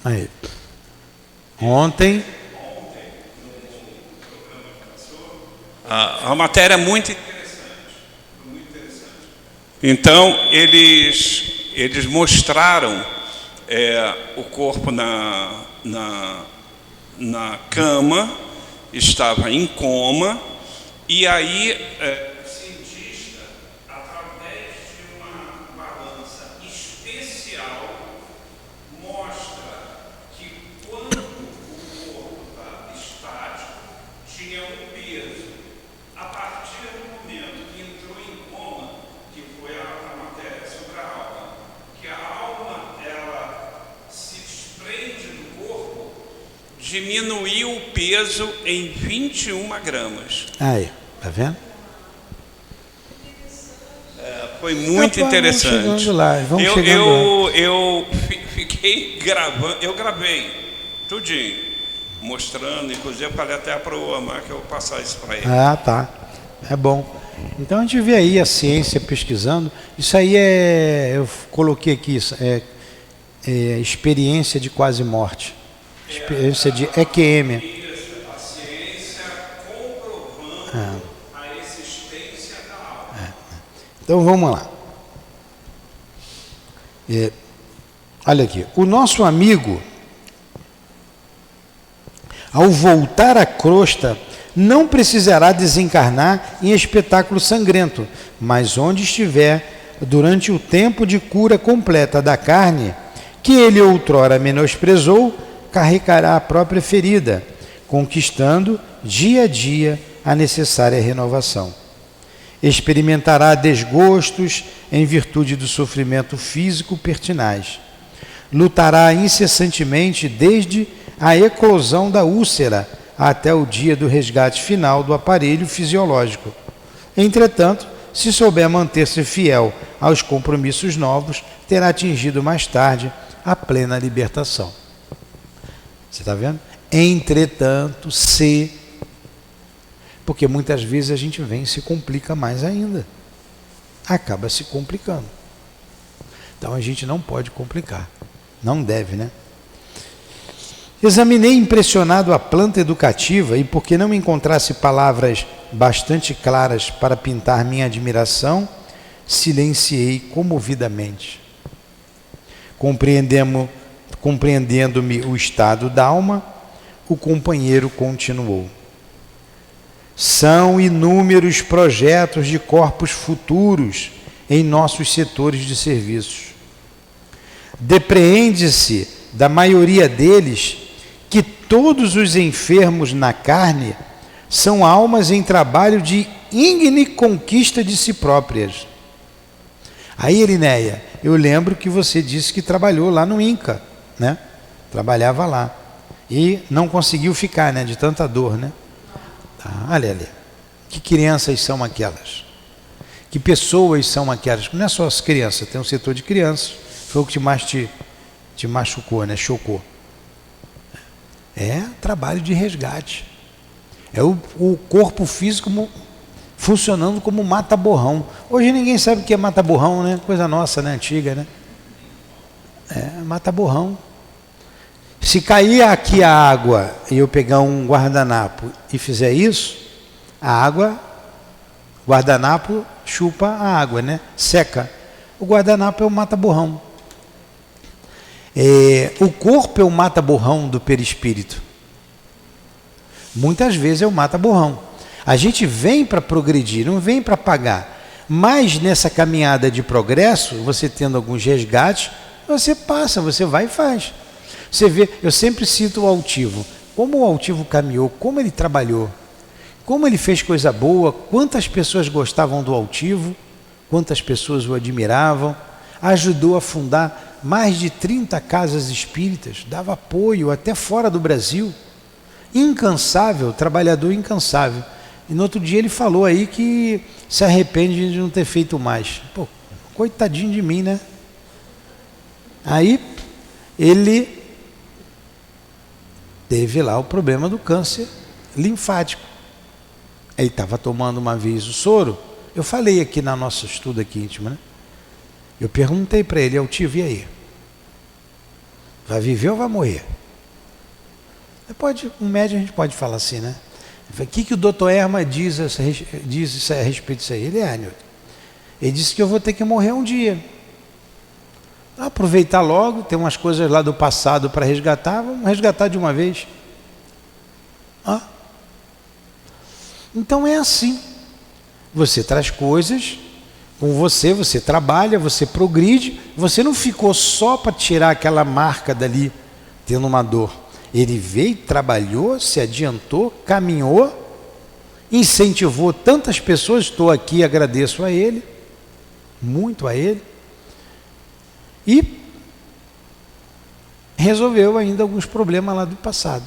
Aí. Ontem. A matéria é muito interessante. Então, eles mostraram o corpo na cama, estava em coma, e aí o cientista, através de uma balança especial, mostra que quando o corpo está estático, tinha um peso. A partir do momento que entrou em coma, que foi a matéria sobre a alma, que a alma ela se desprende do corpo, diminuiu o peso em 21 gramas. Aí, tá vendo? Foi muito interessante. Vamos chegando lá, vamos chegando lá. Eu fiquei gravando, eu gravei tudinho, mostrando, inclusive eu falei até para o Omar que eu vou passar isso para ele. Ah, tá. É bom. Então a gente vê aí a ciência pesquisando. Isso aí eu coloquei aqui, experiência de quase morte. Experiência de EQM. A ciência comprovando a existência da alma. Então vamos lá. Olha aqui. O nosso amigo, ao voltar à crosta, não precisará desencarnar em espetáculo sangrento, mas onde estiver, durante o tempo de cura completa da carne, que ele outrora menosprezou, carregará a própria ferida, conquistando dia a dia a necessária renovação. Experimentará desgostos em virtude do sofrimento físico pertinaz. Lutará incessantemente desde a eclosão da úlcera até o dia do resgate final do aparelho fisiológico. Entretanto, se souber manter-se fiel aos compromissos novos, terá atingido mais tarde a plena libertação. Você está vendo? Entretanto, porque muitas vezes a gente vem e se complica mais ainda. Acaba se complicando. Então a gente não pode complicar. Não deve, né? Examinei impressionado a planta educativa e, porque não encontrasse palavras bastante claras para pintar minha admiração, silenciei comovidamente. Compreendendo-me o estado da alma, o companheiro continuou. São inúmeros projetos de corpos futuros em nossos setores de serviços. Depreende-se da maioria deles que todos os enfermos na carne são almas em trabalho de ígne conquista de si próprias. Aí, Irineia, eu lembro que você disse que trabalhou lá no INCA, né? Trabalhava lá. E não conseguiu ficar, né? De tanta dor, né? Tá, olha ali. Que crianças são aquelas? Que pessoas são aquelas? Não é só as crianças, tem um setor de crianças. Foi o que mais te machucou, né? Chocou. É trabalho de resgate. É o corpo físico funcionando como mata-borrão. Hoje ninguém sabe o que é mata-borrão, né? Coisa nossa, né? Antiga, né? É mata-borrão. Se cair aqui a água e eu pegar um guardanapo e fizer isso, a água, guardanapo chupa a água, né? Seca. O guardanapo é o mata-borrão. O corpo é o mata-borrão do perispírito. Muitas vezes é o mata-borrão. A gente vem para progredir, não vem para pagar. Mas nessa caminhada de progresso, você tendo alguns resgates, você passa, você vai e faz. Você vê, eu sempre cito o altivo. Como o altivo caminhou, como ele trabalhou, como ele fez coisa boa, quantas pessoas gostavam do altivo, quantas pessoas o admiravam, ajudou a fundar mais de 30 casas espíritas, dava apoio até fora do Brasil. Incansável, trabalhador incansável. E no outro dia ele falou aí que se arrepende de não ter feito mais. Pô, coitadinho de mim, né? Aí ele teve lá o problema do câncer linfático. Ele estava tomando uma vez o soro. Eu falei aqui no nosso estudo aqui íntimo, né? Eu perguntei para ele, altivo, e aí? Vai viver ou vai morrer? Um médico a gente pode falar assim, né? O que o doutor Erma diz a respeito disso aí? Ele disse que eu vou ter que morrer um dia. Aproveitar logo, tem umas coisas lá do passado para resgatar, vamos resgatar de uma vez. Então é assim. Você traz coisas com você, você trabalha, você progride, você não ficou só para tirar aquela marca dali, tendo uma dor. Ele veio, trabalhou, se adiantou, caminhou, incentivou tantas pessoas, estou aqui, agradeço a ele, muito a ele, e resolveu ainda alguns problemas lá do passado.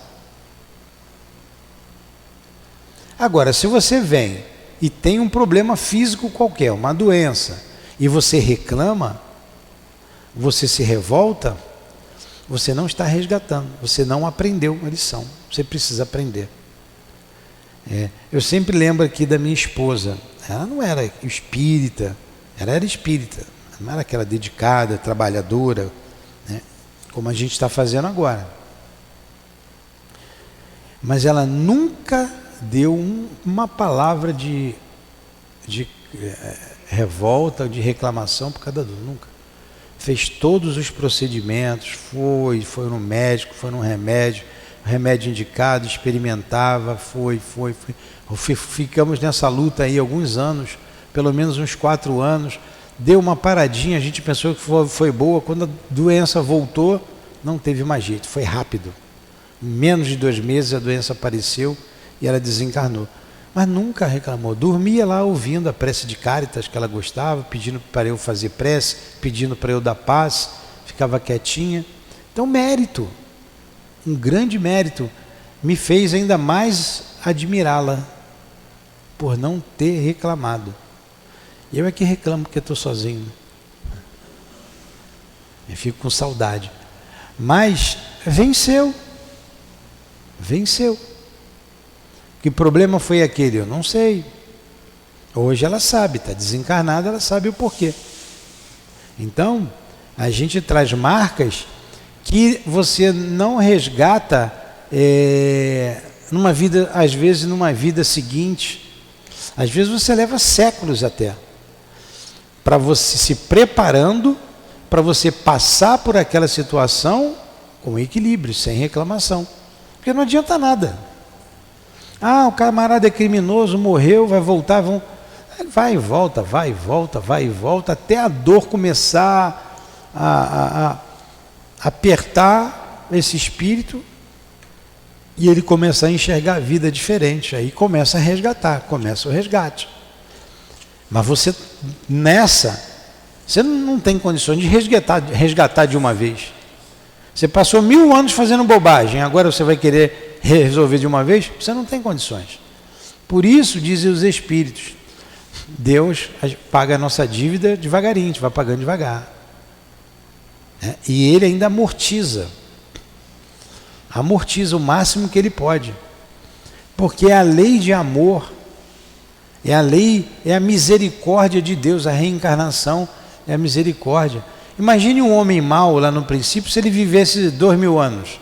Agora, se você vem e tem um problema físico qualquer, uma doença, e você reclama, você se revolta, você não está resgatando, você não aprendeu a lição, você precisa aprender. Eu sempre lembro aqui da minha esposa, ela não era espírita, ela era espírita, não era aquela dedicada, trabalhadora, né, como a gente está fazendo agora. Mas ela nunca deu uma palavra de revolta, de reclamação por causa da dor, nunca. Fez todos os procedimentos, foi no médico, foi no remédio indicado, experimentava, foi. Ficamos nessa luta aí alguns anos, pelo menos uns 4 anos, deu uma paradinha, a gente pensou que foi boa, quando a doença voltou, não teve mais jeito, foi rápido. Em menos de 2 meses a doença apareceu e ela desencarnou. Mas nunca reclamou, dormia lá ouvindo a prece de Cáritas que ela gostava, pedindo para eu fazer prece, pedindo para eu dar paz, ficava quietinha. Então mérito, um grande mérito, me fez ainda mais admirá-la, por não ter reclamado. Eu é que reclamo porque estou sozinho, eu fico com saudade, mas venceu. Que problema foi aquele? Eu não sei. Hoje ela sabe, está desencarnada, ela sabe o porquê. Então, a gente traz marcas que você não resgata numa vida, às vezes numa vida seguinte. Às vezes você leva séculos até, para você se preparando, para você passar por aquela situação com equilíbrio, sem reclamação. Porque não adianta nada. O camarada é criminoso, morreu, vai voltar, vai e volta, até a dor começar a apertar esse espírito e ele começar a enxergar a vida diferente. Aí começa o resgate. Mas você não tem condições de resgatar de uma vez. Você passou 1000 anos fazendo bobagem, agora você vai querer resolver de uma vez? Você não tem condições. Por isso, dizem os espíritos, Deus paga a nossa dívida devagarinho, a gente vai pagando devagar. E Ele ainda amortiza o máximo que Ele pode. Porque é a lei de amor, é a misericórdia de Deus, a reencarnação é a misericórdia. Imagine um homem mau lá no princípio, se ele vivesse 2000 anos.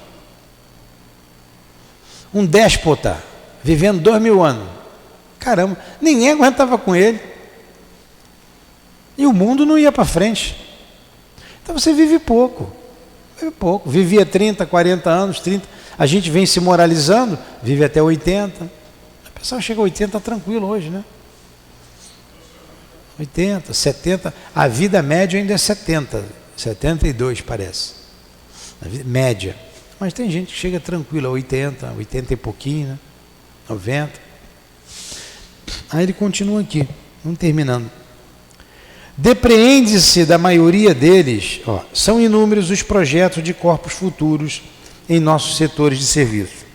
Um déspota, vivendo 2000 anos. Caramba, ninguém aguentava com ele. E o mundo não ia para frente. Então você vive pouco. Vivia 30, 40 anos, 30. A gente vem se moralizando, vive até 80. O pessoal chega a 80 tranquilo hoje, né? 80, 70, a vida média ainda é 70, 72 parece, a vida média, mas tem gente que chega tranquilo a 80 e pouquinho, né? 90. Aí ele continua aqui, vamos terminando. Depreende-se da maioria deles, são inúmeros os projetos de corpos futuros em nossos setores de serviço.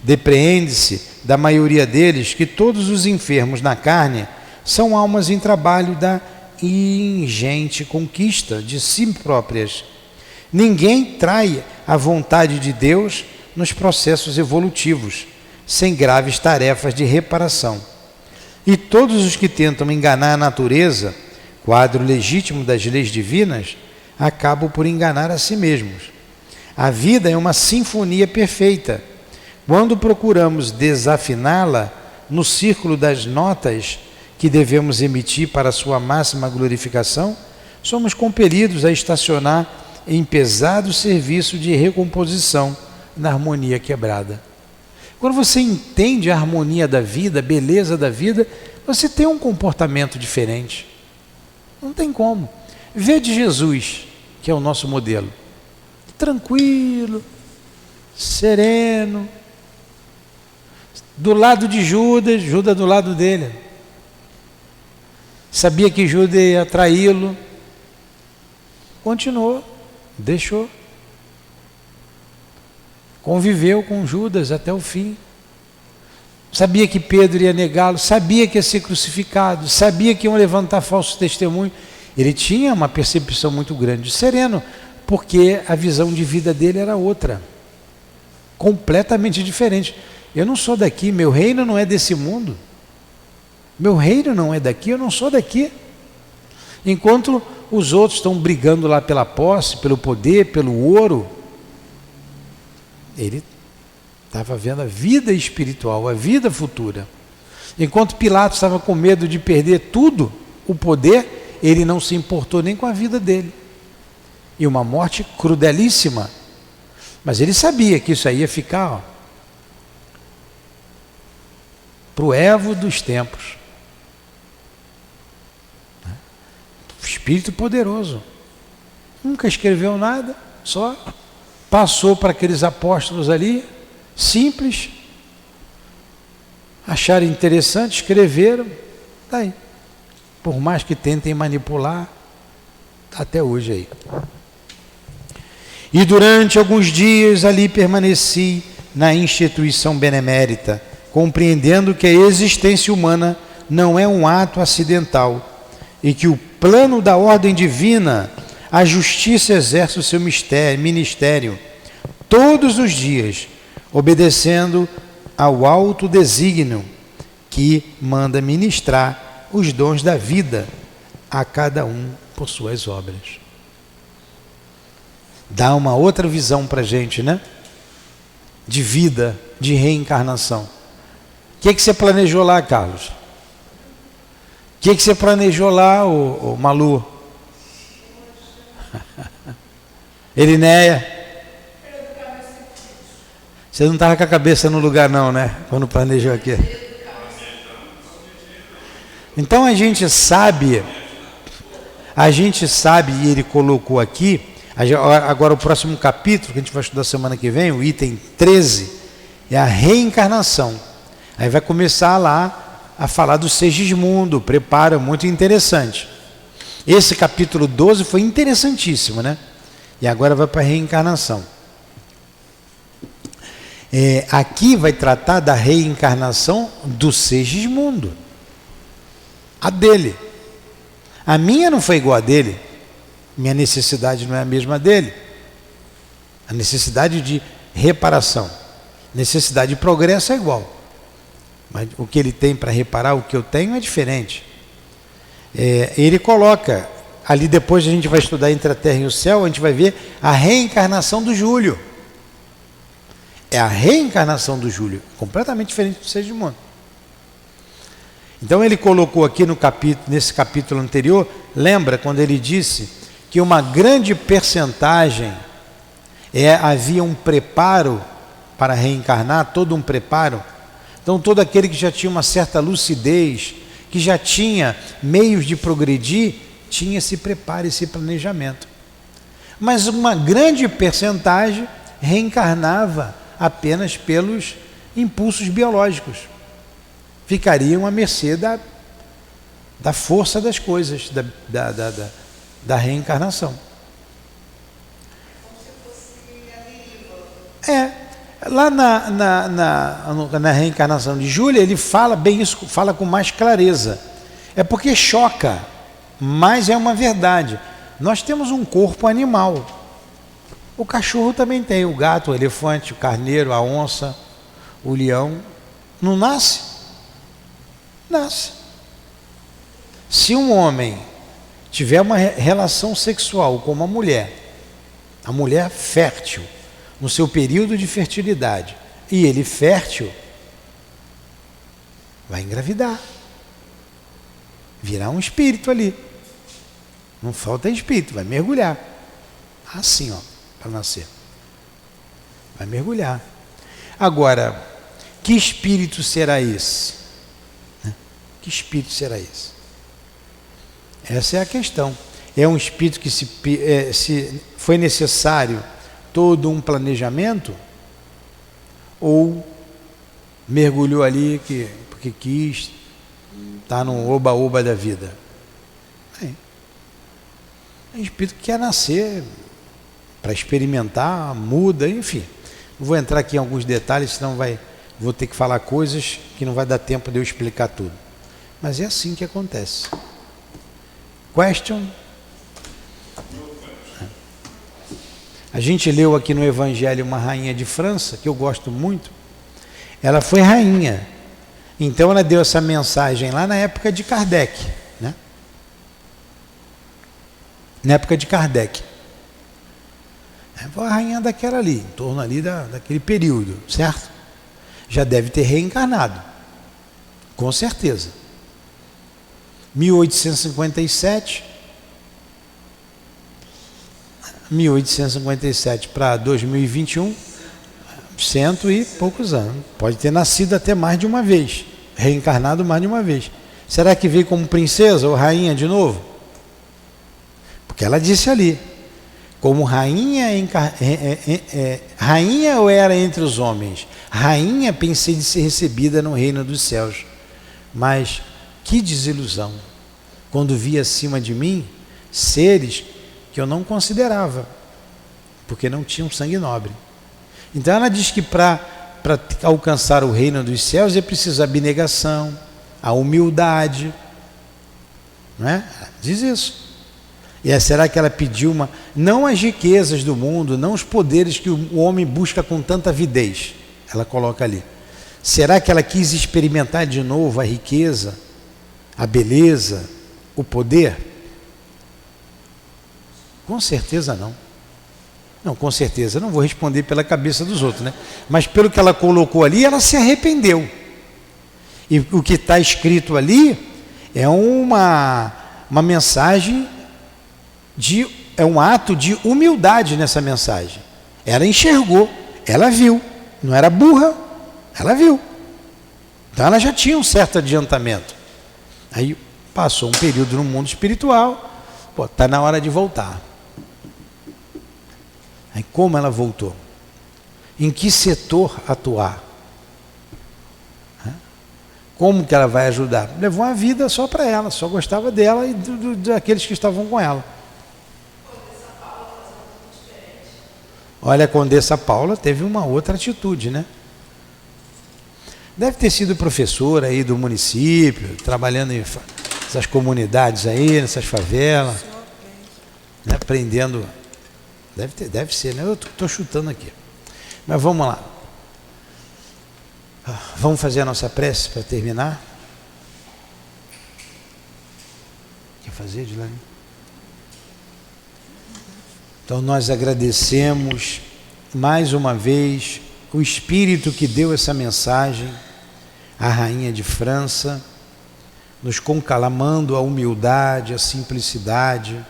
Depreende-se da maioria deles que todos os enfermos na carne são almas em trabalho da ingente conquista de si próprias. Ninguém trai a vontade de Deus nos processos evolutivos, sem graves tarefas de reparação. E todos os que tentam enganar a natureza, quadro legítimo das leis divinas, acabam por enganar a si mesmos. A vida é uma sinfonia perfeita. Quando procuramos desafiná-la no círculo das notas que devemos emitir para sua máxima glorificação, somos compelidos a estacionar em pesado serviço de recomposição na harmonia quebrada. Quando você entende a harmonia da vida, a beleza da vida, você tem um comportamento diferente. Não tem como. Vê de Jesus, que é o nosso modelo. Tranquilo, sereno. Do lado de Judas, Judas do lado dele. Sabia que Judas ia traí-lo. Continuou, deixou. Conviveu com Judas até o fim. Sabia que Pedro ia negá-lo, sabia que ia ser crucificado, sabia que iam levantar falsos testemunhos. Ele tinha uma percepção muito grande, sereno. porque a visão de vida dele era outra, completamente diferente. Eu não sou daqui, meu reino não é desse mundo. Meu reino não é daqui, eu não sou daqui. Enquanto os outros estão brigando lá pela posse, pelo poder, pelo ouro, ele estava vendo a vida espiritual, a vida futura. Enquanto Pilatos estava com medo de perder tudo, o poder, ele não se importou nem com a vida dele. E uma morte crudelíssima. Mas ele sabia que isso aí ia ficar para o evo dos tempos. Espírito poderoso. Nunca escreveu nada, só passou para aqueles apóstolos ali, simples, acharam interessante, escreveram, está aí. Por mais que tentem manipular, está até hoje aí. E durante alguns dias ali permaneci na instituição benemérita, compreendendo que a existência humana não é um ato acidental e que o plano da ordem divina, a justiça exerce o seu ministério todos os dias, obedecendo ao alto desígnio que manda ministrar os dons da vida a cada um por suas obras. Dá uma outra visão para a gente, né? De vida, de reencarnação. O que você planejou lá, Carlos? O que você planejou lá, ô Malu? Elinéia? Você não estava com a cabeça no lugar não, né? Quando planejou aqui. Então a gente sabe, e ele colocou aqui, agora o próximo capítulo, que a gente vai estudar semana que vem, o item 13, é a reencarnação. Aí vai começar lá a falar do Segismundo, prepara, muito interessante. Esse capítulo 12 foi interessantíssimo, né? E agora vai para a reencarnação. Aqui vai tratar da reencarnação do Segismundo. A dele. A minha não foi igual a dele. Minha necessidade não é a mesma dele. A necessidade de reparação. Necessidade de progresso é igual. Mas o que ele tem para reparar, o que eu tenho é diferente. Ele coloca, ali depois a gente vai estudar entre a terra e o céu, a gente vai ver a reencarnação do Júlio. É a reencarnação do Júlio, completamente diferente do Segismundo. Então ele colocou aqui nesse capítulo anterior, lembra quando ele disse que uma grande percentagem havia um preparo para reencarnar, todo um preparo. Então todo aquele que já tinha uma certa lucidez, que já tinha meios de progredir, tinha esse preparo, esse planejamento. Mas uma grande percentagem reencarnava apenas pelos impulsos biológicos. Ficariam à mercê da força das coisas, da reencarnação. Lá na reencarnação de Júlia, ele fala bem isso, fala com mais clareza. É porque choca, mas é uma verdade. Nós temos um corpo animal. O cachorro também tem, o gato, o elefante, o carneiro, a onça, o leão. Não nasce? Nasce. Se um homem tiver uma relação sexual com uma mulher, a mulher fértil, no seu período de fertilidade, e ele fértil, vai engravidar. Virá um espírito ali. Não falta espírito, vai mergulhar. Assim, para nascer. Vai mergulhar. Agora, que espírito será esse? Que espírito será esse? Essa é a questão. É um espírito que se foi necessário todo um planejamento, ou mergulhou ali porque quis, está no oba-oba da vida? É um espírito que quer nascer para experimentar, muda, enfim. Não vou entrar aqui em alguns detalhes, senão vou ter que falar coisas que não vai dar tempo de eu explicar tudo. Mas é assim que acontece. Question? A gente leu aqui no Evangelho uma rainha de França, que eu gosto muito. Ela foi rainha. Então ela deu essa mensagem lá na época de Kardec, né? Na época de Kardec. Foi a rainha daquela ali, em torno ali daquele período, certo? Já deve ter reencarnado, com certeza. 1857 para 2021, 100 e poucos anos. Pode ter nascido até mais de uma vez, reencarnado mais de uma vez. Será que veio como princesa ou rainha de novo? Porque ela disse ali, como rainha, rainha eu era entre os homens, rainha pensei de ser recebida no reino dos céus, mas que desilusão, quando vi acima de mim seres que eu não considerava, porque não tinham sangue nobre. Então ela diz que para alcançar o reino dos céus é preciso a abnegação, a humildade, não é? Diz isso. E será que ela pediu não as riquezas do mundo, não os poderes que o homem busca com tanta avidez, ela coloca ali. Será que ela quis experimentar de novo a riqueza, a beleza, o poder? Com certeza não. Não, com certeza, não vou responder pela cabeça dos outros, né? Mas pelo que ela colocou ali, ela se arrependeu. E o que está escrito ali é uma mensagem, é um ato de humildade nessa mensagem. Ela enxergou, ela viu, não era burra, ela viu. Então ela já tinha um certo adiantamento. Aí passou um período no mundo espiritual, está na hora de voltar. Aí como ela voltou? Em que setor atuar? Como que ela vai ajudar? Levou uma vida só para ela, só gostava dela e daqueles que estavam com ela. Olha, a Condessa Paula teve uma outra atitude, né? Deve ter sido professora aí do município, trabalhando em essas comunidades aí, nessas favelas, né? Aprendendo. Deve ser, né? Eu estou chutando aqui. Mas vamos lá. Vamos fazer a nossa prece para terminar? Quer fazer, Dilane? Então nós agradecemos mais uma vez o Espírito que deu essa mensagem, a Rainha de França, nos conclamando a humildade, a simplicidade,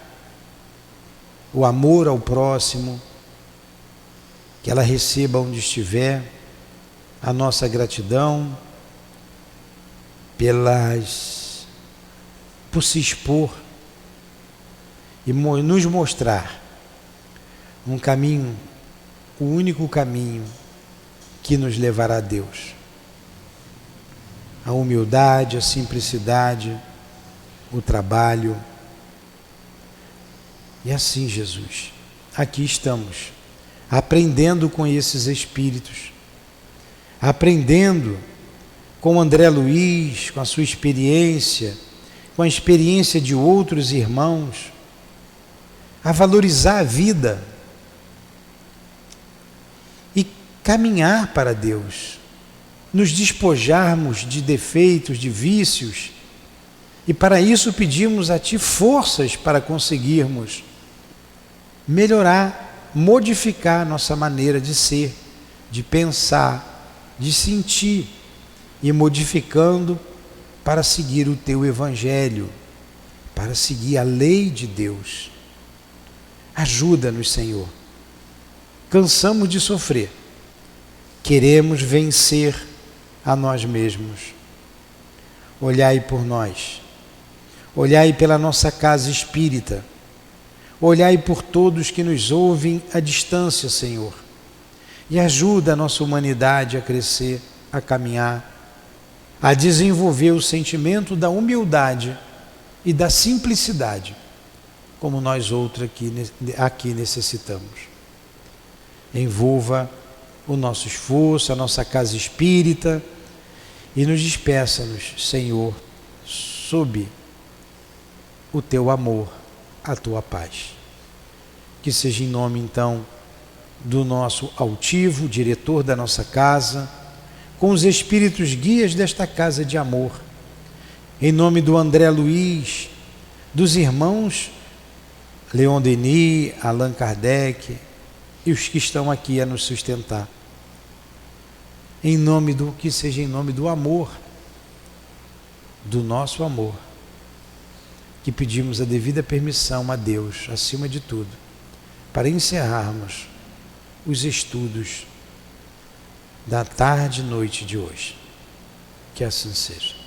o amor ao próximo, que ela receba onde estiver, a nossa gratidão por se expor e nos mostrar um caminho, o único caminho que nos levará a Deus. A humildade, a simplicidade, o trabalho. E assim, Jesus, aqui estamos, aprendendo com esses espíritos, aprendendo com André Luiz, com a sua experiência, com a experiência de outros irmãos, a valorizar a vida e caminhar para Deus, nos despojarmos de defeitos, de vícios, e para isso pedimos a Ti forças para conseguirmos melhorar, modificar nossa maneira de ser, de pensar, de sentir, e modificando para seguir o Teu Evangelho, para seguir a lei de Deus. Ajuda-nos, Senhor. Cansamos de sofrer. Queremos vencer a nós mesmos. Olhai por nós. Olhai pela nossa casa espírita. Olhai por todos que nos ouvem à distância, Senhor. E ajuda a nossa humanidade a crescer, a caminhar, a desenvolver o sentimento da humildade e da simplicidade, como nós outros aqui necessitamos. Envolva o nosso esforço, a nossa casa espírita, e nos despeça-nos, Senhor, sob o Teu amor, a Tua paz. Que seja em nome, então, do nosso altivo, diretor da nossa casa, com os espíritos guias desta casa de amor, em nome do André Luiz, dos irmãos Leon Denis, Allan Kardec e os que estão aqui a nos sustentar. Que seja em nome do amor, do nosso amor, que pedimos a devida permissão a Deus, acima de tudo, para encerrarmos os estudos da tarde e noite de hoje. Que assim seja.